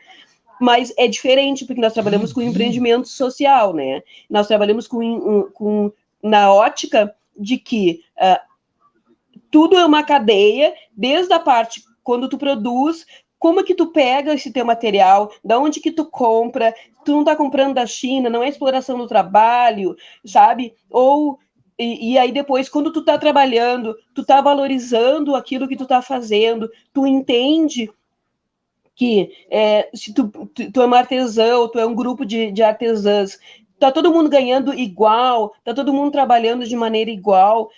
Mas é diferente, porque nós trabalhamos com empreendimento social, né? Nós trabalhamos na ótica de que tudo é uma cadeia, desde a parte quando tu produz, como é que tu pega esse teu material, da onde que tu compra, tu não tá comprando da China, não é exploração do trabalho, sabe? E aí depois, quando tu tá trabalhando, tu tá valorizando aquilo que tu tá fazendo, tu entende que se tu é uma artesã, ou tu é um grupo de artesãs, tá todo mundo ganhando igual, tá todo mundo trabalhando de maneira igual,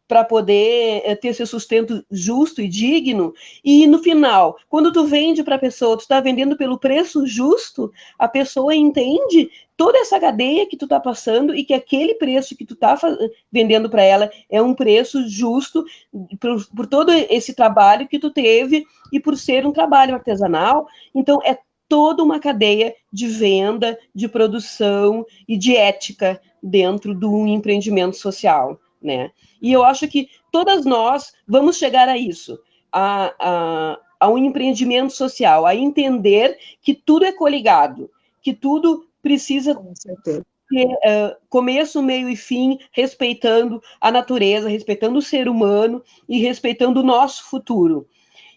para poder ter seu sustento justo e digno, e no final, quando tu vende para a pessoa, tu está vendendo pelo preço justo, a pessoa entende toda essa cadeia que tu está passando e que aquele preço que tu está vendendo para ela é um preço justo por todo esse trabalho que tu teve e por ser um trabalho artesanal. Então, é toda uma cadeia de venda, de produção e de ética dentro do empreendimento social, né? E eu acho que todas nós vamos chegar a isso, a um empreendimento social, a entender que tudo é coligado, que tudo precisa ter começo, meio e fim, respeitando a natureza, respeitando o ser humano e respeitando o nosso futuro.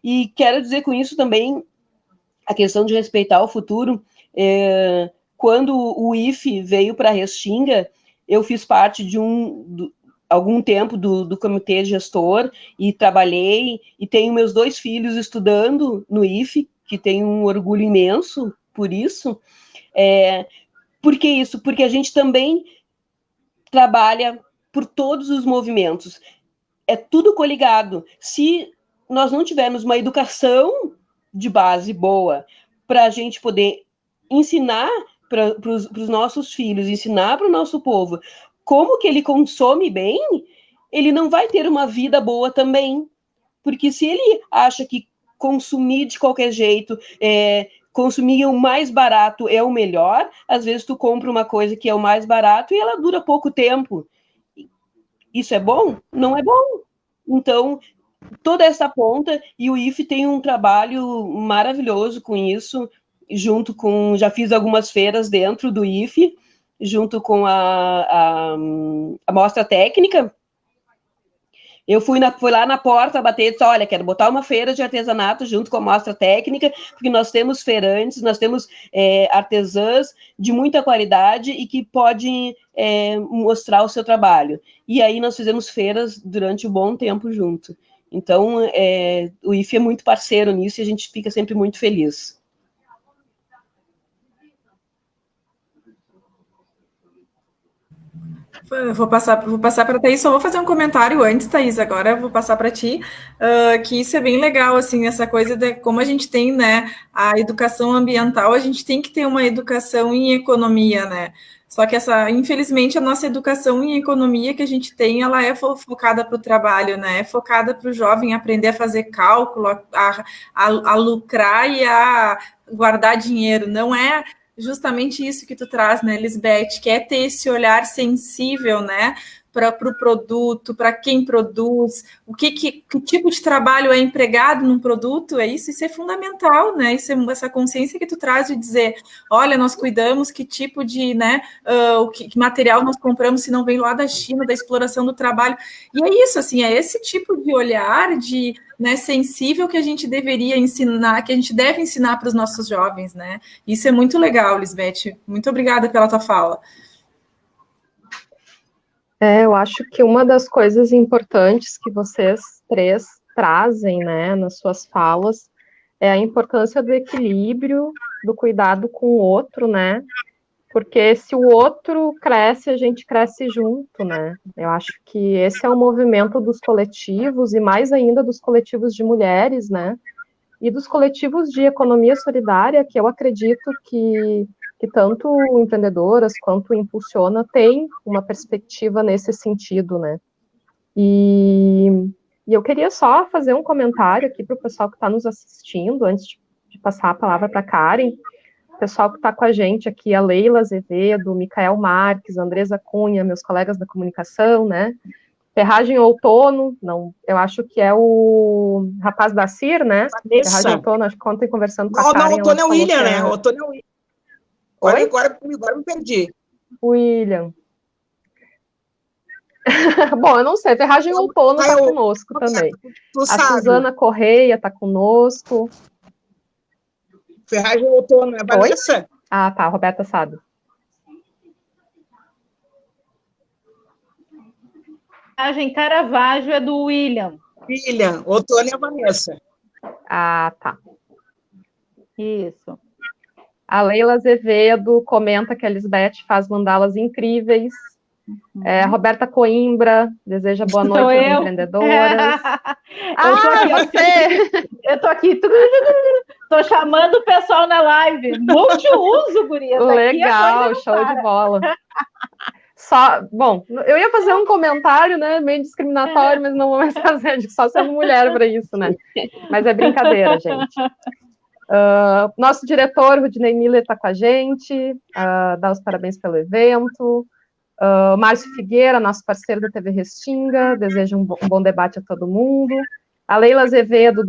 E quero dizer com isso também a questão de respeitar o futuro. Quando o IFE veio para a Restinga, eu fiz parte de algum tempo do comitê gestor e trabalhei, e tenho meus 2 filhos estudando no IFE, que tenho um orgulho imenso por isso. Por que isso? Porque a gente também trabalha por todos os movimentos. É tudo coligado. Se nós não tivermos uma educação de base boa para a gente poder ensinar para os nossos filhos, ensinar para o nosso povo como que ele consome bem, ele não vai ter uma vida boa também. Porque se ele acha que consumir de qualquer jeito, consumir o mais barato é o melhor, às vezes tu compra uma coisa que é o mais barato e ela dura pouco tempo. Isso é bom? Não é bom. Então, toda essa ponta, e o IFE tem um trabalho maravilhoso com isso, já fiz algumas feiras dentro do IFE, junto com a mostra técnica. Eu fui lá na porta bater e disse, olha, quero botar uma feira de artesanato junto com a mostra técnica, porque nós temos feirantes, nós temos artesãs de muita qualidade e que podem mostrar o seu trabalho. E aí nós fizemos feiras durante um bom tempo junto. Então, o IFE é muito parceiro nisso e a gente fica sempre muito feliz. Vou passar para a Thaís, só vou fazer um comentário antes, Thaís, agora eu vou passar para ti, que isso é bem legal, assim, essa coisa de como a gente tem, né, a educação ambiental, a gente tem que ter uma educação em economia, né, só que infelizmente, a nossa educação em economia que a gente tem, ela é focada para o trabalho, né, é focada para o jovem aprender a fazer cálculo, a lucrar e a guardar dinheiro, não é justamente isso que tu traz, né, Lisbeth, que é ter esse olhar sensível, né, para o produto, para quem produz, que tipo de trabalho é empregado num produto, isso é fundamental, né, essa consciência que tu traz de dizer, olha, nós cuidamos que tipo de, né, que material nós compramos se não vem lá da China, da exploração do trabalho, e é isso, assim, é esse tipo de olhar de, né, sensível que a gente deveria ensinar, que a gente deve ensinar para os nossos jovens, né, isso é muito legal, Lisbeth, muito obrigada pela tua fala. Eu acho que uma das coisas importantes que vocês três trazem, né, nas suas falas, é a importância do equilíbrio, do cuidado com o outro, né, porque se o outro cresce, a gente cresce junto, né, eu acho que esse é o movimento dos coletivos, e mais ainda dos coletivos de mulheres, né, e dos coletivos de economia solidária, que eu acredito que tanto empreendedoras quanto Impulsiona tem uma perspectiva nesse sentido, né? E eu queria só fazer um comentário aqui para o pessoal que está nos assistindo, antes de passar a palavra para a Karen. O pessoal que está com a gente aqui, a Leila Azevedo, Micael Marques, Andresa Cunha, meus colegas da comunicação, né? Ferragem Outono, não, eu acho que é o rapaz da CIR, né? Ferragem Outono, acho que ontem conversando com a Karen... Não, Outono é o William, né? Outono é o William. Agora me perdi. William. Bom, eu não sei, Ferragem Outono está conosco também. A Suzana Correia está conosco. Ferragem Outono, é a Vanessa? Ah, tá, a Roberta sabe. Ferragem Caravaggio é do William. Outono é a Vanessa. Ah, tá. Isso. A Leila Azevedo comenta que a Lisbeth faz mandalas incríveis. A Roberta Coimbra deseja boa noite às empreendedoras. Você! Eu tô aqui. Tô chamando o pessoal na live. Multiuso, guria. Legal, show de bola. Bom, eu ia fazer um comentário, né, meio discriminatório, mas não vou mais fazer, só sendo mulher para isso, né? Mas é brincadeira, gente. Nosso diretor, Rudinei Miller, está com a gente, dá os parabéns pelo evento. Márcio Figueira, nosso parceiro da TV Restinga, deseja um bom debate a todo mundo. A Leila Azevedo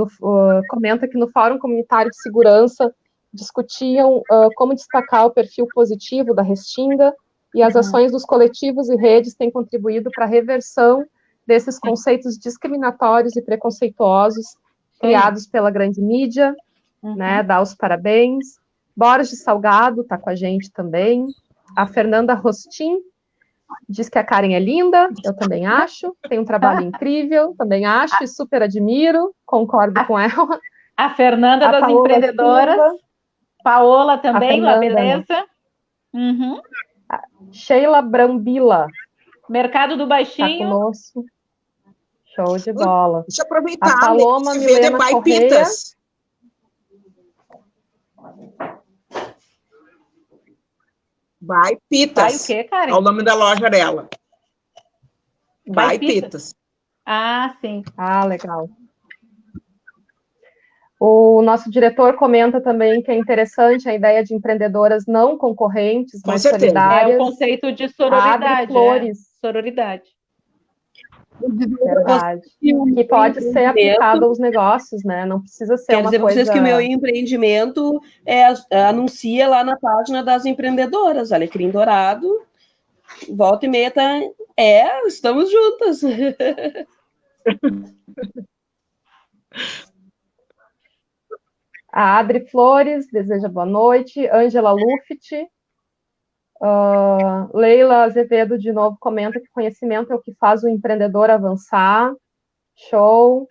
comenta que no Fórum Comunitário de Segurança discutiam como destacar o perfil positivo da Restinga, e as ações dos coletivos e redes têm contribuído para a reversão desses conceitos discriminatórios e preconceituosos criados pela grande mídia, né, dá os parabéns. Borges Salgado está com a gente também. A Fernanda Rostin diz que a Karen é linda, eu também acho, tem um trabalho incrível, também acho, e super admiro, concordo com ela. A Fernanda das Paola empreendedoras. Silva. Paola também, Fernanda, beleza? Uhum. Sheila Brambila. Mercado do Baixinho. Está conosco. Show de bola. Deixa eu aproveitar. A Paloma Milena Correia. By Pitas. Vai o quê, Karen? É o nome da loja dela. By By Pitas. Ah, sim. Ah, legal. O nosso diretor comenta também que é interessante a ideia de empreendedoras não concorrentes, mas solidárias. É o conceito de sororidade. Abre flores. Sororidade. Verdade. Que pode ser aplicado aos negócios, né? Não precisa ser uma coisa... Quer dizer vocês que o meu empreendimento anuncia lá na página das empreendedoras, Alecrim Dourado, volta e meia, estamos juntas. A Adri Flores deseja boa noite. Ângela Luft. Leila Azevedo, de novo, comenta que conhecimento é o que faz o empreendedor avançar. Show.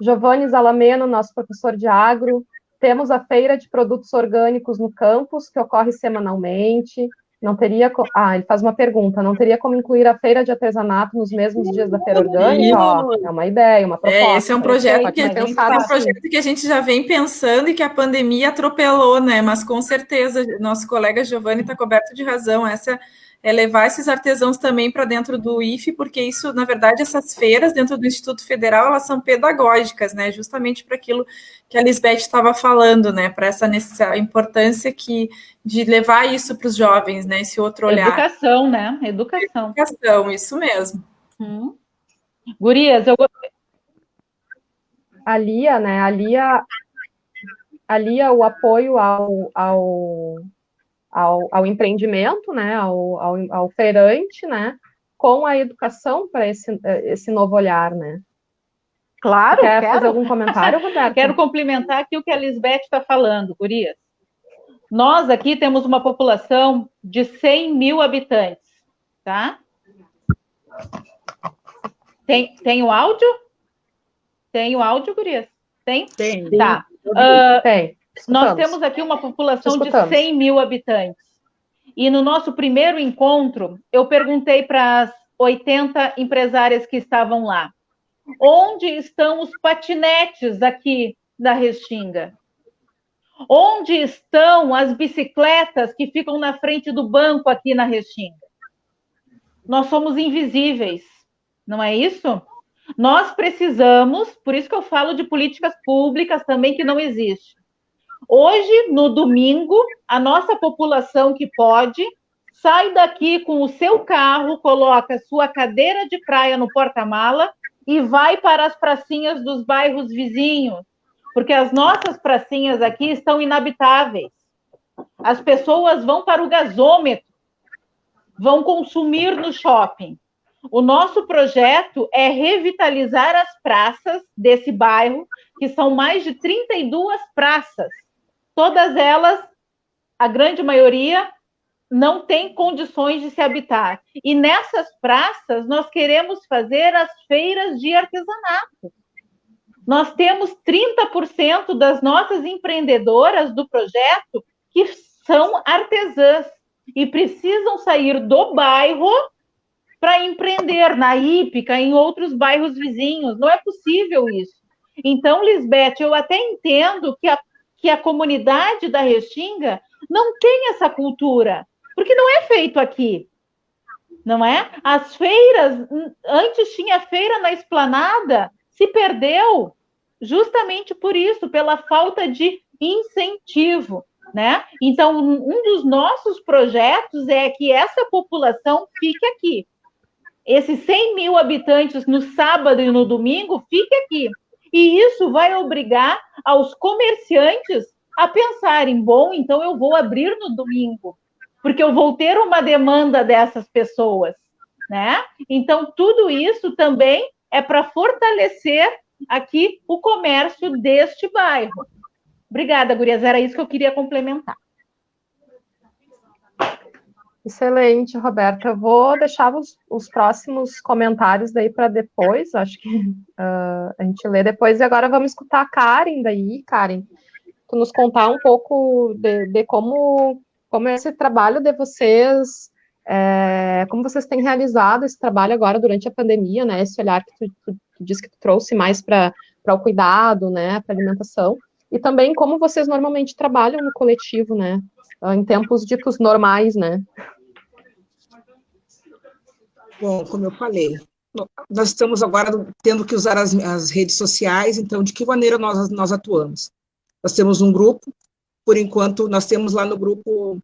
Giovanni Zalameno, nosso professor de agro. Temos a feira de produtos orgânicos no campus, que ocorre semanalmente. Não teria... ele faz uma pergunta. Não teria como incluir a feira de artesanato nos mesmos dias da feira orgânica? É uma ideia, uma proposta. Esse é um projeto que a gente já vem pensando e que a pandemia atropelou, né? Mas com certeza, nosso colega Giovanni está coberto de razão. Essa é levar esses artesãos também para dentro do IFE, porque isso, na verdade, essas feiras dentro do Instituto Federal, elas são pedagógicas, né? Justamente para aquilo que a Lisbeth estava falando, né? Para essa importância de levar isso para os jovens, né? Esse outro olhar. Educação, né? Educação, isso mesmo. Gurias, a Lia, né? A Lia, o apoio ao empreendimento, né, ao feirante, né, com a educação para esse novo olhar, né? Claro, Quer fazer algum comentário, Roberto? Quero complementar aqui o que a Lisbeth está falando, gurias. Nós aqui temos uma população de 100 mil habitantes, tá? Tem o áudio? Tem o áudio, gurias? Tem? Tem. Tá. Tem. Nós temos aqui uma população de 100 mil habitantes. E no nosso primeiro encontro, eu perguntei para as 80 empresárias que estavam lá, onde estão os patinetes aqui da Restinga? Onde estão as bicicletas que ficam na frente do banco aqui na Restinga? Nós somos invisíveis, não é isso? Nós precisamos, por isso que eu falo de políticas públicas também que não existe. Hoje, no domingo, a nossa população que pode, sai daqui com o seu carro, coloca sua cadeira de praia no porta-mala e vai para as pracinhas dos bairros vizinhos, porque as nossas pracinhas aqui estão inabitáveis. As pessoas vão para o gasômetro, vão consumir no shopping. O nosso projeto é revitalizar as praças desse bairro, que são mais de 32 praças. Todas elas, a grande maioria, não tem condições de se habitar. E nessas praças, nós queremos fazer as feiras de artesanato. Nós temos 30% das nossas empreendedoras do projeto que são artesãs e precisam sair do bairro para empreender na Ípica, em outros bairros vizinhos. Não é possível isso. Então, Lisbeth, eu até entendo que a comunidade da Restinga não tem essa cultura, porque não é feito aqui, não é? As feiras, antes tinha feira na Esplanada, se perdeu justamente por isso, pela falta de incentivo, né? Então, um dos nossos projetos é que essa população fique aqui. Esses 100 mil habitantes no sábado e no domingo, fique aqui. E isso vai obrigar aos comerciantes a pensarem, bom, então eu vou abrir no domingo, porque eu vou ter uma demanda dessas pessoas, né? Então, tudo isso também é para fortalecer aqui o comércio deste bairro. Obrigada, gurias, era isso que eu queria complementar. Excelente, Roberta. Eu vou deixar os próximos comentários daí para depois, acho que a gente lê depois, e agora vamos escutar a Karen daí. Karen, tu nos contar um pouco de como esse trabalho de vocês, como vocês têm realizado esse trabalho agora durante a pandemia, né, esse olhar que tu disse que tu trouxe mais para o cuidado, né, para a alimentação, e também como vocês normalmente trabalham no coletivo, né, em tempos ditos normais, né? Bom, como eu falei, nós estamos agora tendo que usar as redes sociais, então, de que maneira nós atuamos? Nós temos um grupo, por enquanto, nós temos lá no grupo,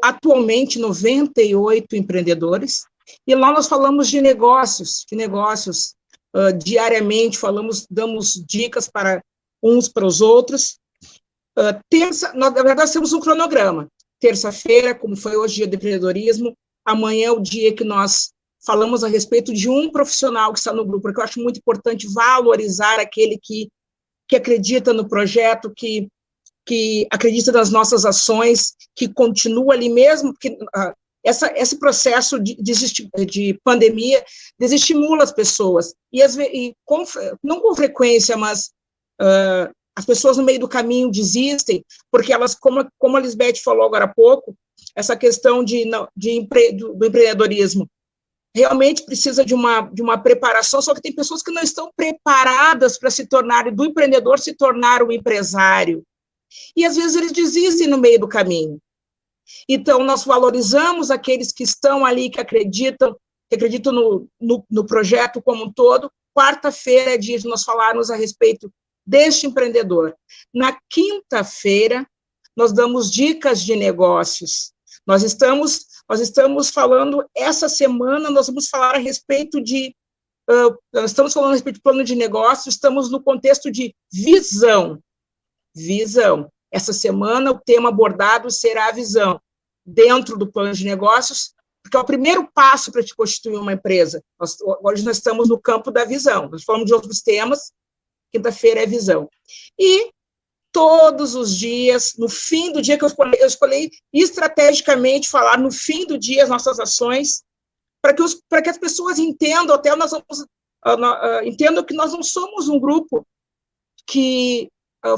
atualmente, 98 empreendedores E lá nós falamos de negócios, diariamente, damos dicas para uns para os outros. Na verdade, nós temos um cronograma. Terça-feira, como foi hoje, dia de empreendedorismo, amanhã é o dia que nós falamos a respeito de um profissional que está no grupo, porque eu acho muito importante valorizar aquele que acredita no projeto, que acredita nas nossas ações, que continua ali mesmo, porque esse processo de pandemia desestimula as pessoas, não com frequência, mas as pessoas no meio do caminho desistem, porque elas, como a Lisbeth falou agora há pouco, essa questão do empreendedorismo, realmente precisa de uma preparação, só que tem pessoas que não estão preparadas para do empreendedor se tornar um empresário, e às vezes eles desistem no meio do caminho. Então, nós valorizamos aqueles que estão ali, que acreditam no projeto como um todo. Quarta-feira é dia de nós falarmos a respeito deste empreendedor. Na quinta-feira, nós damos dicas de negócios. Nós estamos falando, essa semana, nós vamos falar a respeito de plano de negócio, estamos no contexto de visão. Essa semana, o tema abordado será a visão dentro do plano de negócios, porque é o primeiro passo para te constituir uma empresa. Hoje nós estamos no campo da visão. Nós falamos de outros temas, quinta-feira é visão. E todos os dias, no fim do dia, que eu escolhi estrategicamente falar no fim do dia as nossas ações, para que as pessoas entendam, entendam que nós não somos um grupo que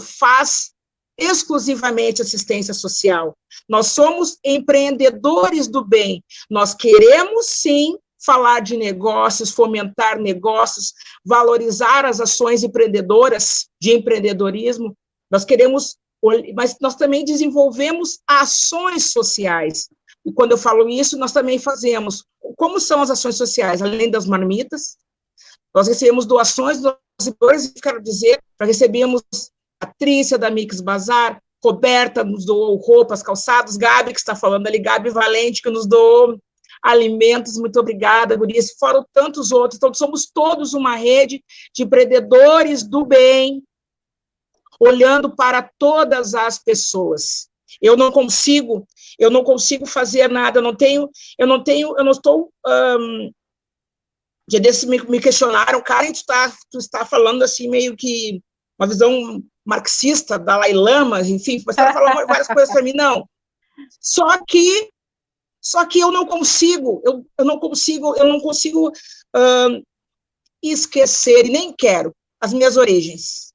faz exclusivamente assistência social. Nós somos empreendedores do bem. Nós queremos, sim, falar de negócios, fomentar negócios, valorizar as ações empreendedoras, de empreendedorismo. Nós queremos, mas nós também desenvolvemos ações sociais. E quando eu falo isso, nós também fazemos. Como são as ações sociais? Além das marmitas, nós recebemos doações dos doadores, quero dizer, já recebemos a Trícia da Mix Bazar, Roberta nos doou roupas, calçados, Gabi, que está falando ali, Gabi Valente, que nos doou alimentos, muito obrigada, gurias, foram tantos outros. Então, somos todos uma rede de empreendedores do bem, olhando para todas as pessoas. Eu não consigo fazer nada, eu não estou. Dia desses me questionaram, Karen, tu está falando assim, meio que uma visão marxista, Dalai Lama, enfim, começaram a falar várias coisas para mim, não. Só que eu não consigo esquecer, e nem quero, as minhas origens.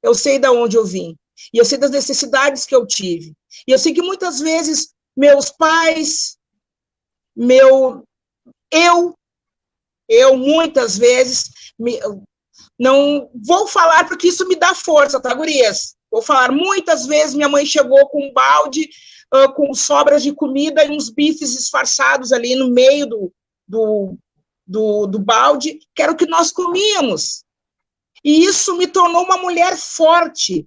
Eu sei de onde eu vim, e eu sei das necessidades que eu tive, e eu sei que muitas vezes meus pais, eu muitas vezes, não vou falar porque isso me dá força, tá, gurias? Vou falar, muitas vezes minha mãe chegou com um balde, com sobras de comida e uns bifes disfarçados ali no meio do balde, que era o que nós comíamos. E isso me tornou uma mulher forte.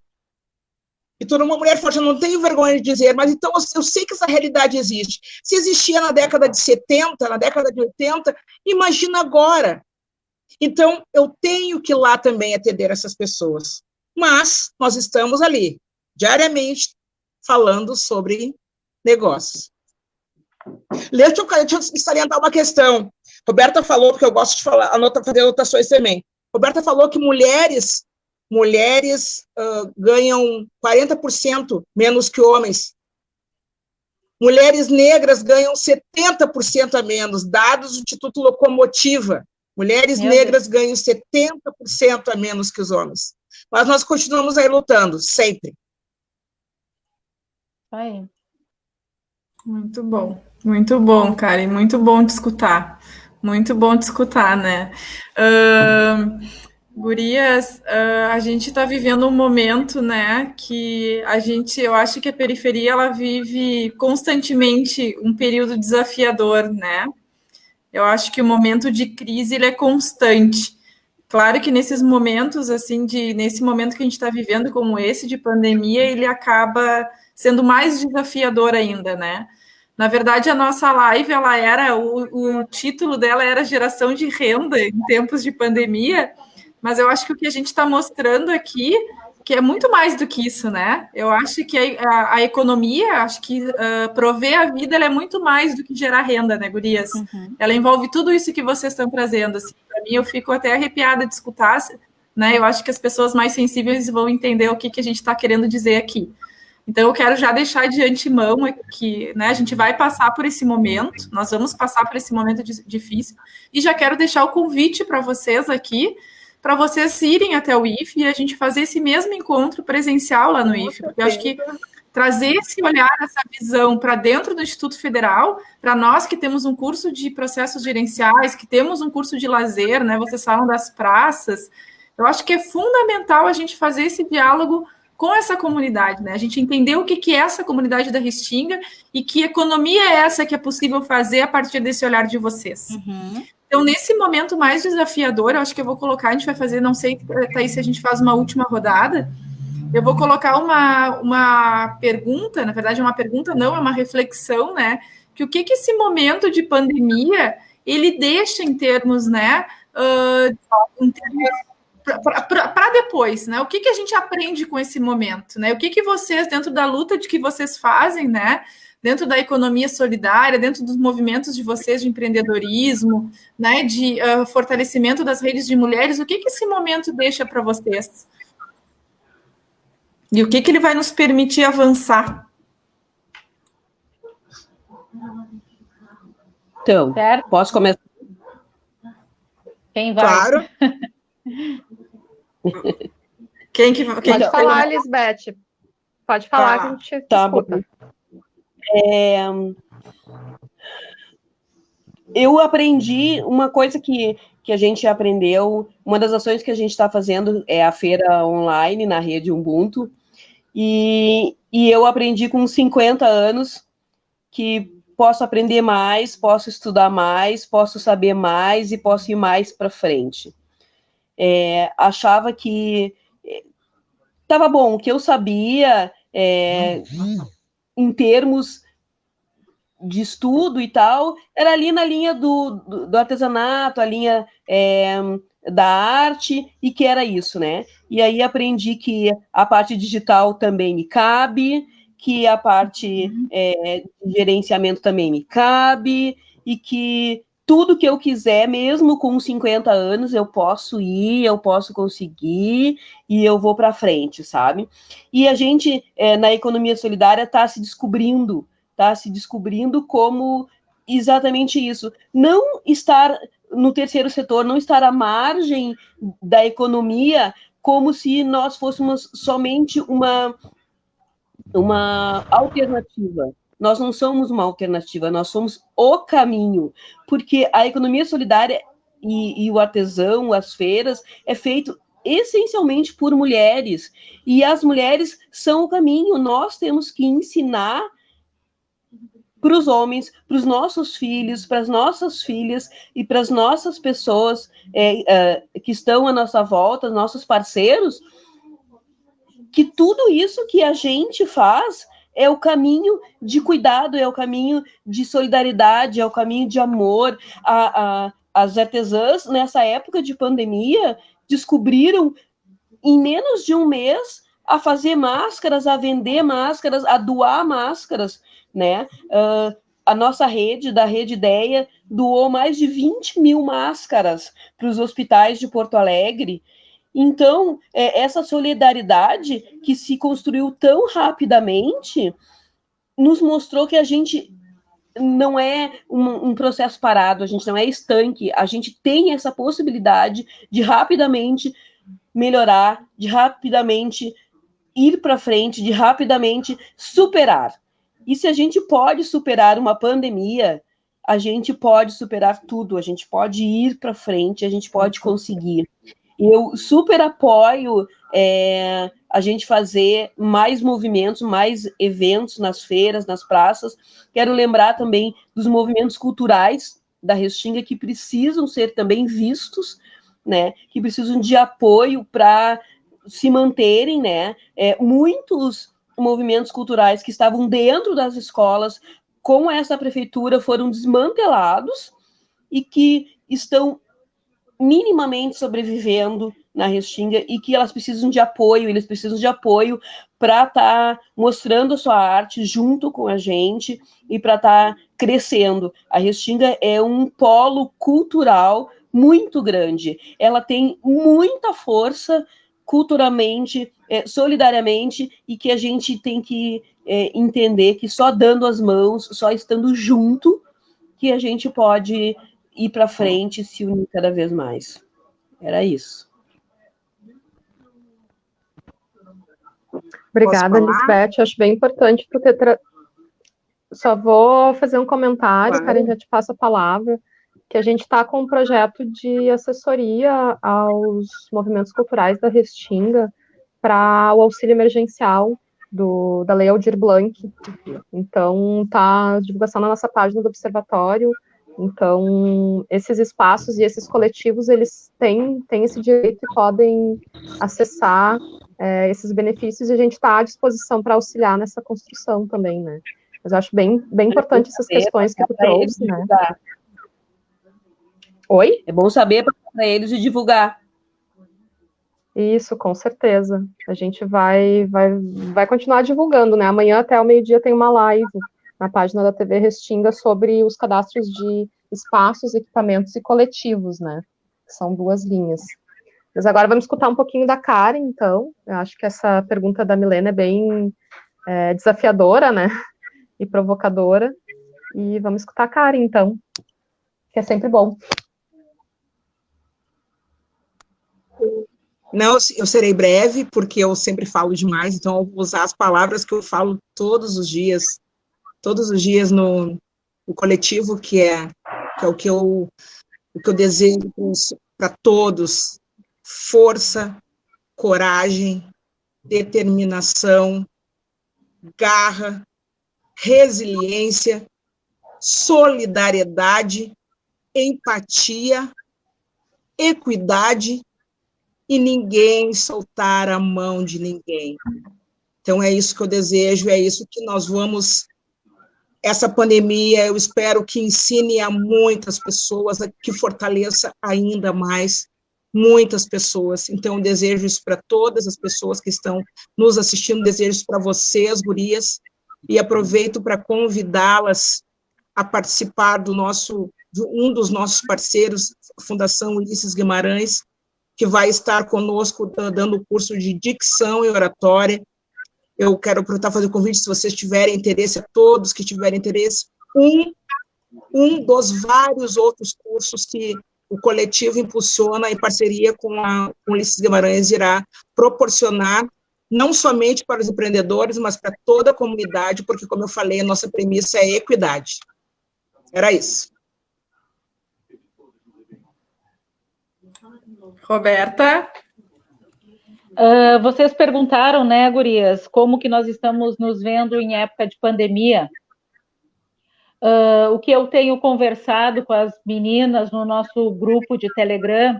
Eu não tenho vergonha de dizer, mas então eu sei que essa realidade existe. Se existia na década de 70, na década de 80, imagina agora. Então, eu tenho que ir lá também atender essas pessoas. Mas nós estamos ali, diariamente, falando sobre negócios. Deixa eu salientar uma questão. Roberta falou, porque eu gosto de falar, fazer anotações também. Roberta falou que mulheres ganham 40% menos que homens. Mulheres negras ganham 70% a menos, dados do Instituto Locomotiva. Mulheres negras ganham 70% a menos que os homens. Mas nós continuamos aí lutando, sempre. Aí. Muito bom, Karen, muito bom te escutar. Muito bom te escutar, né? Gurias, a gente está vivendo um momento, né, que eu acho que a periferia, ela vive constantemente um período desafiador, né? Eu acho que o momento de crise, ele é constante. Claro que nesses momentos, assim, nesse momento que a gente está vivendo, como esse de pandemia, ele acaba sendo mais desafiador ainda, né? Na verdade, a nossa live, ela era, o título dela era Geração de Renda em Tempos de Pandemia, mas eu acho que o que a gente está mostrando aqui, que é muito mais do que isso, né? Eu acho que a economia, acho que prover a vida, ela é muito mais do que gerar renda, né, gurias? Uhum. Ela envolve tudo isso que vocês estão trazendo, assim. Para mim, eu fico até arrepiada de escutar, né? Eu acho que as pessoas mais sensíveis vão entender o que a gente está querendo dizer aqui. Então, eu quero já deixar de antemão que, né, a gente vai passar por esse momento, nós vamos passar por esse momento difícil, e já quero deixar o convite para vocês aqui, para vocês irem até o IFE e a gente fazer esse mesmo encontro presencial lá no IFE, porque eu acho que trazer esse olhar, essa visão para dentro do Instituto Federal, para nós que temos um curso de processos gerenciais, que temos um curso de lazer, né, vocês falam das praças, eu acho que é fundamental a gente fazer esse diálogo com essa comunidade, né? A gente entender o que é essa comunidade da Restinga e que economia é essa que é possível fazer a partir desse olhar de vocês. Uhum. Então, nesse momento mais desafiador, eu acho que eu vou colocar, a gente vai fazer, não sei, Thaís, se a gente faz uma última rodada, eu vou colocar uma pergunta, na verdade, uma pergunta não, é uma reflexão, né? Que o que esse momento de pandemia, ele deixa em termos, né? Em termos para depois, né? O que a gente aprende com esse momento, né? O que vocês, dentro da luta de que vocês fazem, né? Dentro da economia solidária, dentro dos movimentos de vocês de empreendedorismo, né? De fortalecimento das redes de mulheres, o que esse momento deixa para vocês? E o que ele vai nos permitir avançar? Então, certo? Posso começar? Quem vai? Claro. Pode falar, Lisbeth. Pode falar que a gente escuta. Eu aprendi uma coisa que a gente aprendeu, uma das ações que a gente está fazendo é a feira online na rede Ubuntu, e eu aprendi com 50 anos que posso aprender mais, posso estudar mais, posso saber mais e posso ir mais para frente. Achava que estava bom, o que eu sabia em termos de estudo e tal, era ali na linha do artesanato, a linha da arte, e que era isso, né? E aí aprendi que a parte digital também me cabe, que a parte de gerenciamento também me cabe, e que tudo que eu quiser, mesmo com 50 anos, eu posso ir, eu posso conseguir, e eu vou para frente, sabe? E a gente, na economia solidária, está se descobrindo como exatamente isso. Não estar no terceiro setor, não estar à margem da economia, como se nós fôssemos somente uma alternativa. Nós não somos uma alternativa, nós somos o caminho, porque a economia solidária e o artesão, as feiras, é feito essencialmente por mulheres, e as mulheres são o caminho. Nós temos que ensinar para os homens, para os nossos filhos, para as nossas filhas e para as nossas pessoas que estão à nossa volta, nossos parceiros, que tudo isso que a gente faz é o caminho de cuidado, é o caminho de solidariedade, é o caminho de amor. As artesãs, nessa época de pandemia, descobriram, em menos de um mês, a fazer máscaras, a vender máscaras, a doar máscaras, né? A nossa rede, da Rede Ideia, doou mais de 20 mil máscaras para os hospitais de Porto Alegre. Então, essa solidariedade que se construiu tão rapidamente nos mostrou que a gente não é um processo parado, a gente não é estanque, a gente tem essa possibilidade de rapidamente melhorar, de rapidamente ir para frente, de rapidamente superar. E se a gente pode superar uma pandemia, a gente pode superar tudo, a gente pode ir para frente, a gente pode conseguir. Eu super apoio a gente fazer mais movimentos, mais eventos nas feiras, nas praças. Quero lembrar também dos movimentos culturais da Restinga, que precisam ser também vistos, né? Que precisam de apoio para se manterem, né? Muitos movimentos culturais que estavam dentro das escolas com essa prefeitura foram desmantelados e que estão minimamente sobrevivendo na Restinga e que eles precisam de apoio para estar mostrando a sua arte junto com a gente e para estar crescendo. A Restinga é um polo cultural muito grande. Ela tem muita força culturalmente, solidariamente, e que a gente tem que entender que só dando as mãos, só estando junto, que a gente pode ir para frente e se unir cada vez mais. Era isso. Obrigada, Lisbeth. Acho bem importante tu ter Só vou fazer um comentário, Claro. Karen, já te passo a palavra, que a gente está com um projeto de assessoria aos movimentos culturais da Restinga para o auxílio emergencial da Lei Aldir Blanc. Então, tá a divulgação na nossa página do Observatório. Então, esses espaços e esses coletivos, eles têm esse direito e podem acessar esses benefícios, e a gente está à disposição para auxiliar nessa construção também, né? Mas eu acho bem importante essas questões que tu trouxe, né? Oi? É bom saber para eles e divulgar. Isso, com certeza. A gente vai continuar divulgando, né? Amanhã até o meio-dia tem uma live na página da TV Restinga sobre os cadastros de espaços, equipamentos e coletivos, né? São 2 linhas. Mas agora vamos escutar um pouquinho da Karen, então. Eu acho que essa pergunta da Milena é bem desafiadora, né? E provocadora. E vamos escutar a Karen, então. Que é sempre bom. Não, eu serei breve, porque eu sempre falo demais, então eu vou usar as palavras que eu falo todos os dias no coletivo, que é o que eu desejo para todos: força, coragem, determinação, garra, resiliência, solidariedade, empatia, equidade, e ninguém soltar a mão de ninguém. Então, é isso que eu desejo, é isso que nós vamos... Essa pandemia, eu espero que ensine a muitas pessoas, que fortaleça ainda mais muitas pessoas. Então, eu desejo isso para todas as pessoas que estão nos assistindo, desejo isso para vocês, gurias, e aproveito para convidá-las a participar de um dos nossos parceiros, a Fundação Ulisses Guimarães, que vai estar conosco dando o curso de dicção e oratória. Eu quero aproveitar e fazer o convite, se vocês tiverem interesse, a todos que tiverem interesse, um dos vários outros cursos que o coletivo impulsiona em parceria com Ulisses Guimarães irá proporcionar, não somente para os empreendedores, mas para toda a comunidade, porque, como eu falei, a nossa premissa é equidade. Era isso. Roberta? Vocês perguntaram, né, gurias, como que nós estamos nos vendo em época de pandemia. O que eu tenho conversado com as meninas no nosso grupo de Telegram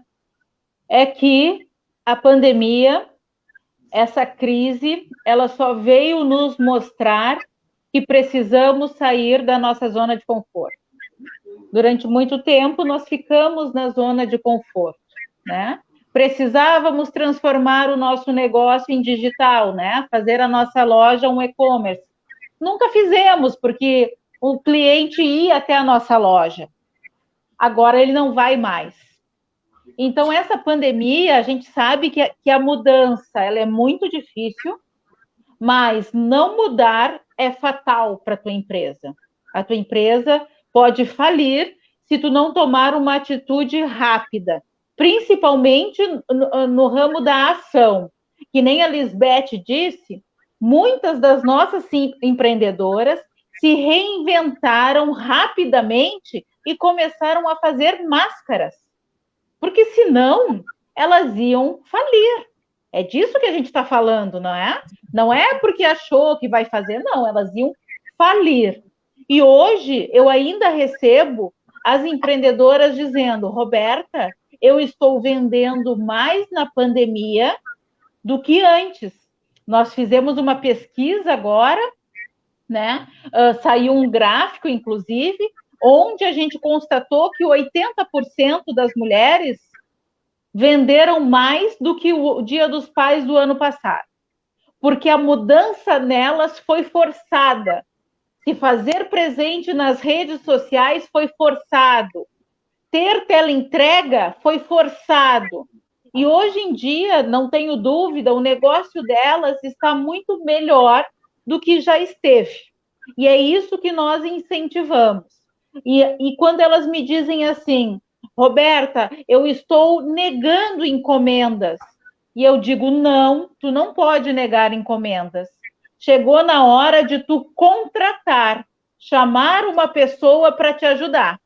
é que a pandemia, essa crise, ela só veio nos mostrar que precisamos sair da nossa zona de conforto. Durante muito tempo, nós ficamos na zona de conforto, né? Precisávamos transformar o nosso negócio em digital, né? Fazer a nossa loja um e-commerce. Nunca fizemos, porque o cliente ia até a nossa loja. Agora ele não vai mais. Então, essa pandemia, a gente sabe que a mudança ela é muito difícil, mas não mudar é fatal para a tua empresa. A tua empresa pode falir se tu não tomar uma atitude rápida, principalmente no ramo da ação. Que nem a Lisbeth disse, muitas das nossas empreendedoras se reinventaram rapidamente e começaram a fazer máscaras, porque senão elas iam falir. É disso que a gente está falando, não é? Não é porque achou que vai fazer, não, elas iam falir. E hoje eu ainda recebo as empreendedoras dizendo: Roberta, eu estou vendendo mais na pandemia do que antes. Nós fizemos uma pesquisa agora, né? Saiu um gráfico, inclusive, onde a gente constatou que 80% das mulheres venderam mais do que o Dia dos Pais do ano passado, porque a mudança nelas foi forçada. Se fazer presente nas redes sociais foi forçado. Ter teleentrega foi forçado. E hoje em dia, não tenho dúvida, o negócio delas está muito melhor do que já esteve. E é isso que nós incentivamos. E quando elas me dizem assim, Roberta, eu estou negando encomendas. E eu digo, não, tu não pode negar encomendas. Chegou na hora de tu contratar, chamar uma pessoa para te ajudar.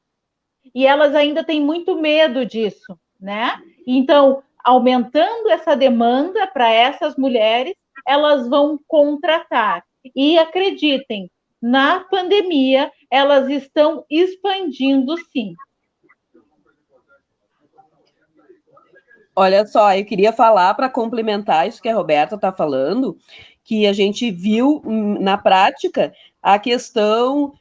E elas ainda têm muito medo disso, né? Então, aumentando essa demanda para essas mulheres, elas vão contratar. E acreditem, na pandemia, elas estão expandindo, sim. Olha só, eu queria falar para complementar isso que a Roberta está falando, que a gente viu na prática a questão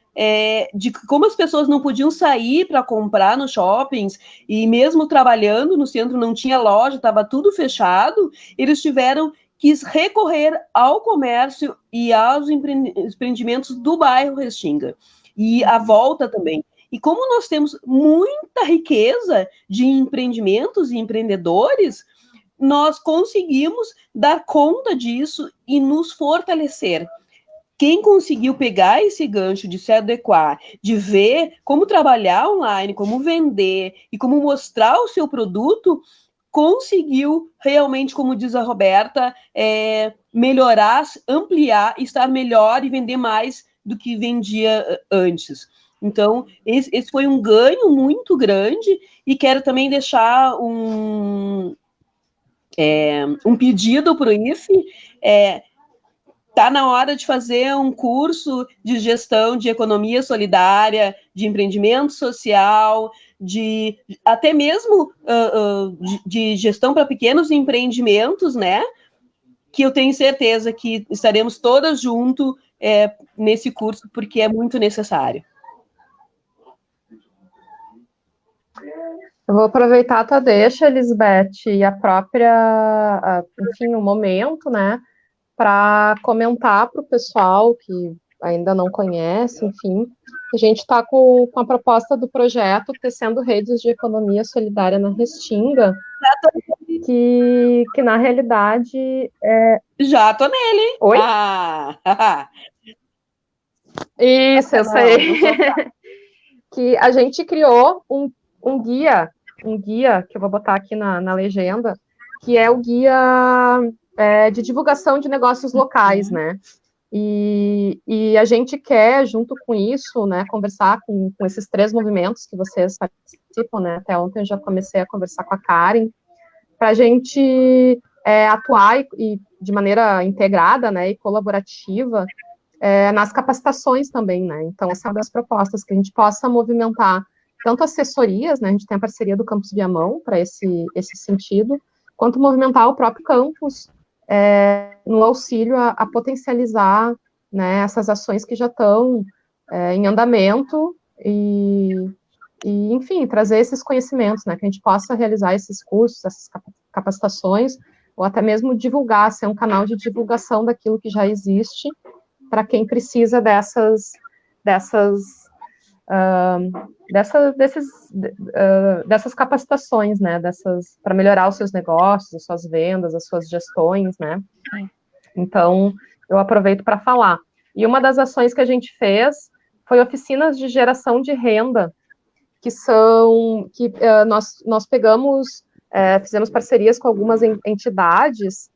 de como as pessoas não podiam sair para comprar nos shoppings, e mesmo trabalhando no centro não tinha loja, estava tudo fechado, eles tiveram que recorrer ao comércio e aos empreendimentos do bairro Restinga. E a volta também. E como nós temos muita riqueza de empreendimentos e empreendedores, nós conseguimos dar conta disso e nos fortalecer. Quem conseguiu pegar esse gancho de se adequar, de ver como trabalhar online, como vender e como mostrar o seu produto, conseguiu realmente, como diz a Roberta, melhorar, ampliar, estar melhor e vender mais do que vendia antes. Então, esse foi um ganho muito grande, e quero também deixar um pedido para o IFE. Está na hora de fazer um curso de gestão de economia solidária, de empreendimento social, até mesmo de gestão para pequenos empreendimentos, né? Que eu tenho certeza que estaremos todas juntos nesse curso, porque é muito necessário. Eu vou aproveitar a tua deixa, Lisbeth, e a própria, enfim, o momento, né, para comentar para o pessoal que ainda não conhece, enfim, a gente está com a proposta do projeto Tecendo Redes de Economia Solidária na Restinga, que na realidade Já tô nele. Oi? Isso, eu sei. Que a gente criou um guia, que eu vou botar aqui na legenda, que é o guia de divulgação de negócios locais, né? E a gente quer, junto com isso, né, conversar com esses 3 movimentos que vocês participam, né? Até ontem eu já comecei a conversar com a Karen, para a gente atuar e de maneira integrada, né, e colaborativa nas capacitações também, né? Então, essa é uma das propostas, que a gente possa movimentar tanto assessorias, né? A gente tem a parceria do Campus Viamão para esse sentido, quanto movimentar o próprio campus no auxílio a potencializar, né, essas ações que já estão em andamento e, enfim, trazer esses conhecimentos, né? Que a gente possa realizar esses cursos, essas capacitações, ou até mesmo divulgar, ser um canal de divulgação daquilo que já existe, para quem precisa dessas capacitações, né, para melhorar os seus negócios, as suas vendas, as suas gestões, né. Então, eu aproveito para falar. E uma das ações que a gente fez foi oficinas de geração de renda, que nós pegamos, fizemos parcerias com algumas entidades,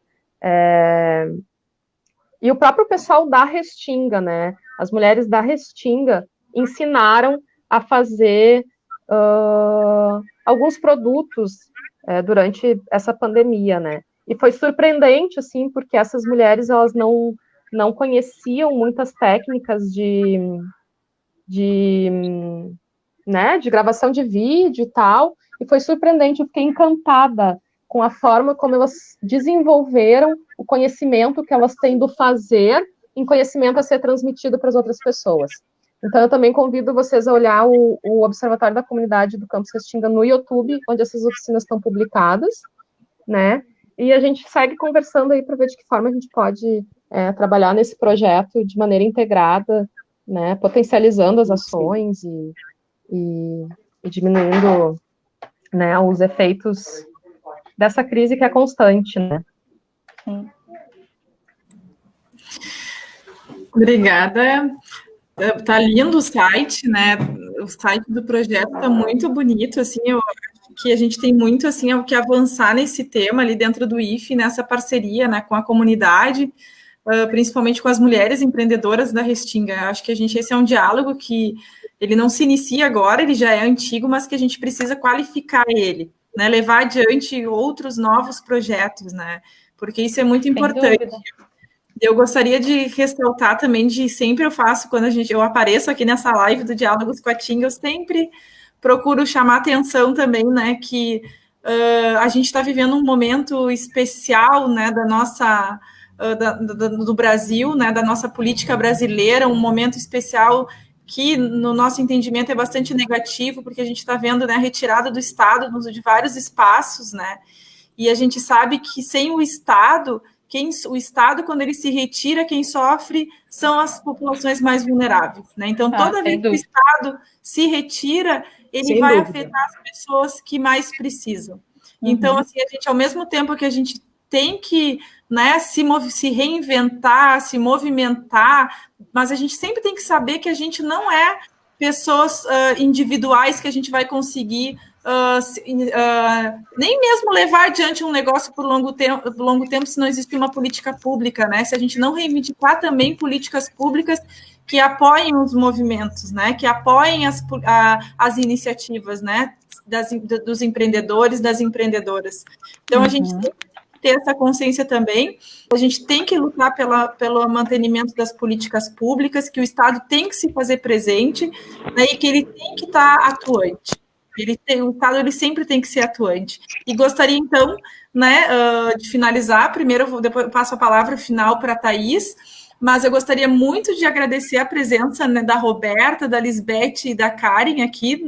e o próprio pessoal da Restinga, né, as mulheres da Restinga ensinaram a fazer alguns produtos durante essa pandemia, né, e foi surpreendente, assim, porque essas mulheres, elas não conheciam muitas técnicas de gravação de vídeo e tal, e foi surpreendente, eu fiquei encantada com a forma como elas desenvolveram o conhecimento que elas têm do fazer em conhecimento a ser transmitido para as outras pessoas. Então, eu também convido vocês a olhar o Observatório da Comunidade do Campus Restinga no YouTube, onde essas oficinas estão publicadas, né? E a gente segue conversando aí para ver de que forma a gente pode trabalhar nesse projeto de maneira integrada, né? Potencializando as ações e diminuindo, né, os efeitos dessa crise que é constante, né? Sim. Obrigada. Tá lindo o site, né? O site do projeto tá muito bonito, assim, eu acho que a gente tem muito, assim, o que avançar nesse tema ali dentro do IFE, nessa parceria, né, com a comunidade, principalmente com as mulheres empreendedoras da Restinga. Acho que esse é um diálogo que ele não se inicia agora, ele já é antigo, mas que a gente precisa qualificar ele, né? Levar adiante outros novos projetos, né? Porque isso é muito importante. Eu gostaria de ressaltar também sempre eu faço, quando eu apareço aqui nessa live do Diálogos com a Tinga, eu sempre procuro chamar atenção também, né, que a gente está vivendo um momento especial, né, da nossa, do Brasil, né, da nossa política brasileira, um momento especial que, no nosso entendimento, é bastante negativo, porque a gente está vendo, né, a retirada do Estado de vários espaços, né, e a gente sabe que sem o Estado, quando ele se retira, quem sofre são as populações mais vulneráveis, né? Então, toda vez que o Estado se retira, ele vai afetar as pessoas que mais precisam. Então, assim, a gente, ao mesmo tempo que a gente tem que, né, se reinventar, se movimentar, mas a gente sempre tem que saber que a gente não é pessoas individuais que a gente vai conseguir nem mesmo levar adiante um negócio por longo tempo se não existir uma política pública, né? Se a gente não reivindicar também políticas públicas que apoiem os movimentos, né? Que apoiem as iniciativas, né? Dos empreendedores, das empreendedoras. Então, a gente tem que ter essa consciência também. A gente tem que lutar pelo mantenimento das políticas públicas, que o Estado tem que se fazer presente, né? E que ele tem que estar atuante. O Estado ele sempre tem que ser atuante. E gostaria, então, né, de finalizar. Primeiro, depois eu passo a palavra final para a Thaís, mas eu gostaria muito de agradecer a presença, né, da Roberta, da Lisbeth e da Karen aqui.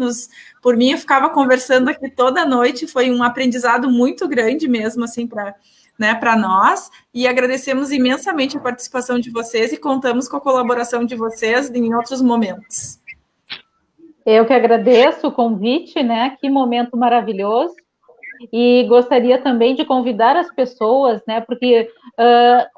Por mim, eu ficava conversando aqui toda noite, foi um aprendizado muito grande mesmo, assim, para nós, e agradecemos imensamente a participação de vocês e contamos com a colaboração de vocês em outros momentos. Eu que agradeço o convite, né? Que momento maravilhoso. E gostaria também de convidar as pessoas, né? Porque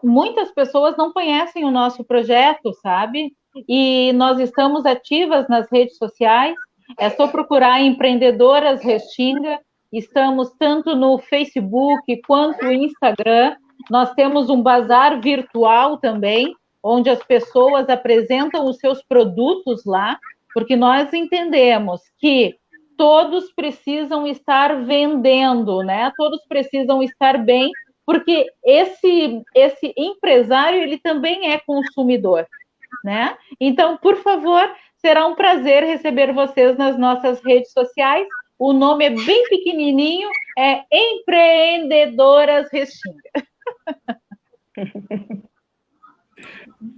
muitas pessoas não conhecem o nosso projeto, sabe? E nós estamos ativas nas redes sociais. É só procurar Empreendedoras Restinga. Estamos tanto no Facebook quanto no Instagram. Nós temos um bazar virtual também, onde as pessoas apresentam os seus produtos lá, porque nós entendemos que todos precisam estar vendendo, né? Todos precisam estar bem, porque esse empresário, ele também é consumidor, né? Então, por favor, será um prazer receber vocês nas nossas redes sociais. O nome é bem pequenininho, é Empreendedoras Restinga.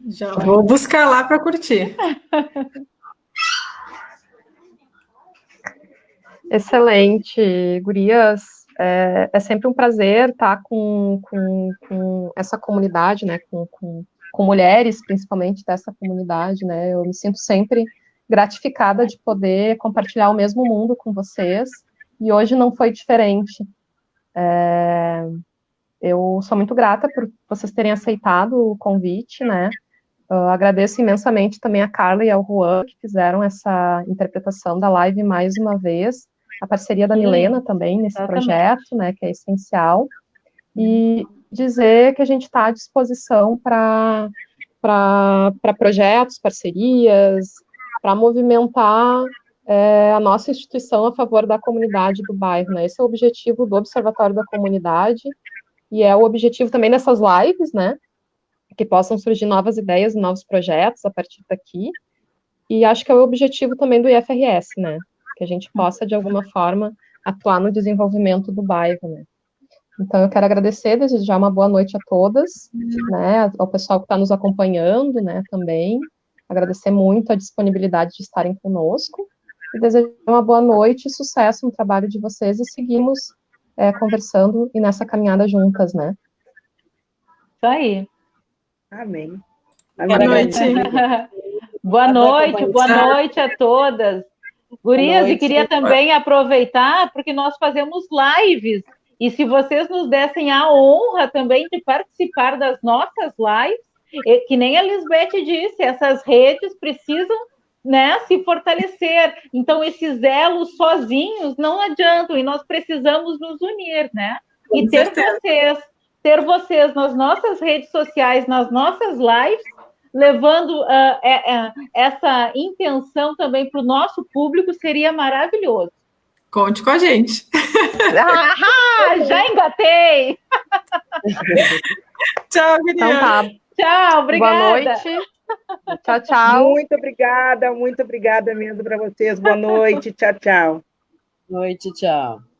Já vou buscar lá para curtir. Excelente, gurias. É sempre um prazer estar com essa comunidade, né? Com mulheres, principalmente dessa comunidade, né? Eu me sinto sempre gratificada de poder compartilhar o mesmo mundo com vocês, e hoje não foi diferente. Eu sou muito grata por vocês terem aceitado o convite, né? Agradeço imensamente também a Carla e ao Juan, que fizeram essa interpretação da live mais uma vez, a parceria da Milena também nesse projeto, né, que é essencial, e dizer que a gente está à disposição para projetos, parcerias, para movimentar a nossa instituição a favor da comunidade do bairro, né? Esse é o objetivo do Observatório da Comunidade, e é o objetivo também dessas lives, né, que possam surgir novas ideias, novos projetos a partir daqui, e acho que é o objetivo também do IFRS, né, que a gente possa, de alguma forma, atuar no desenvolvimento do bairro, né. Então, eu quero agradecer, desejar uma boa noite a todas, né, ao pessoal que está nos acompanhando, né, também, agradecer muito a disponibilidade de estarem conosco, e desejar uma boa noite e sucesso no trabalho de vocês, e seguimos conversando e nessa caminhada juntas, né. Isso aí. Amém. Boa noite. Boa noite a todas. Gurias, e queria também aproveitar, porque nós fazemos lives, e se vocês nos dessem a honra também de participar das nossas lives, que nem a Lisbeth disse, essas redes precisam, né, se fortalecer. Então, esses elos sozinhos não adiantam, e nós precisamos nos unir, né? E ter vocês nas nossas redes sociais, nas nossas lives, levando essa intenção também para o nosso público, seria maravilhoso. Conte com a gente. Já engatei! Tchau, Guilherme. Então tá. Tchau, obrigada. Boa noite. Tchau, tchau. Muito obrigada mesmo para vocês. Boa noite, tchau, tchau. Boa noite, tchau.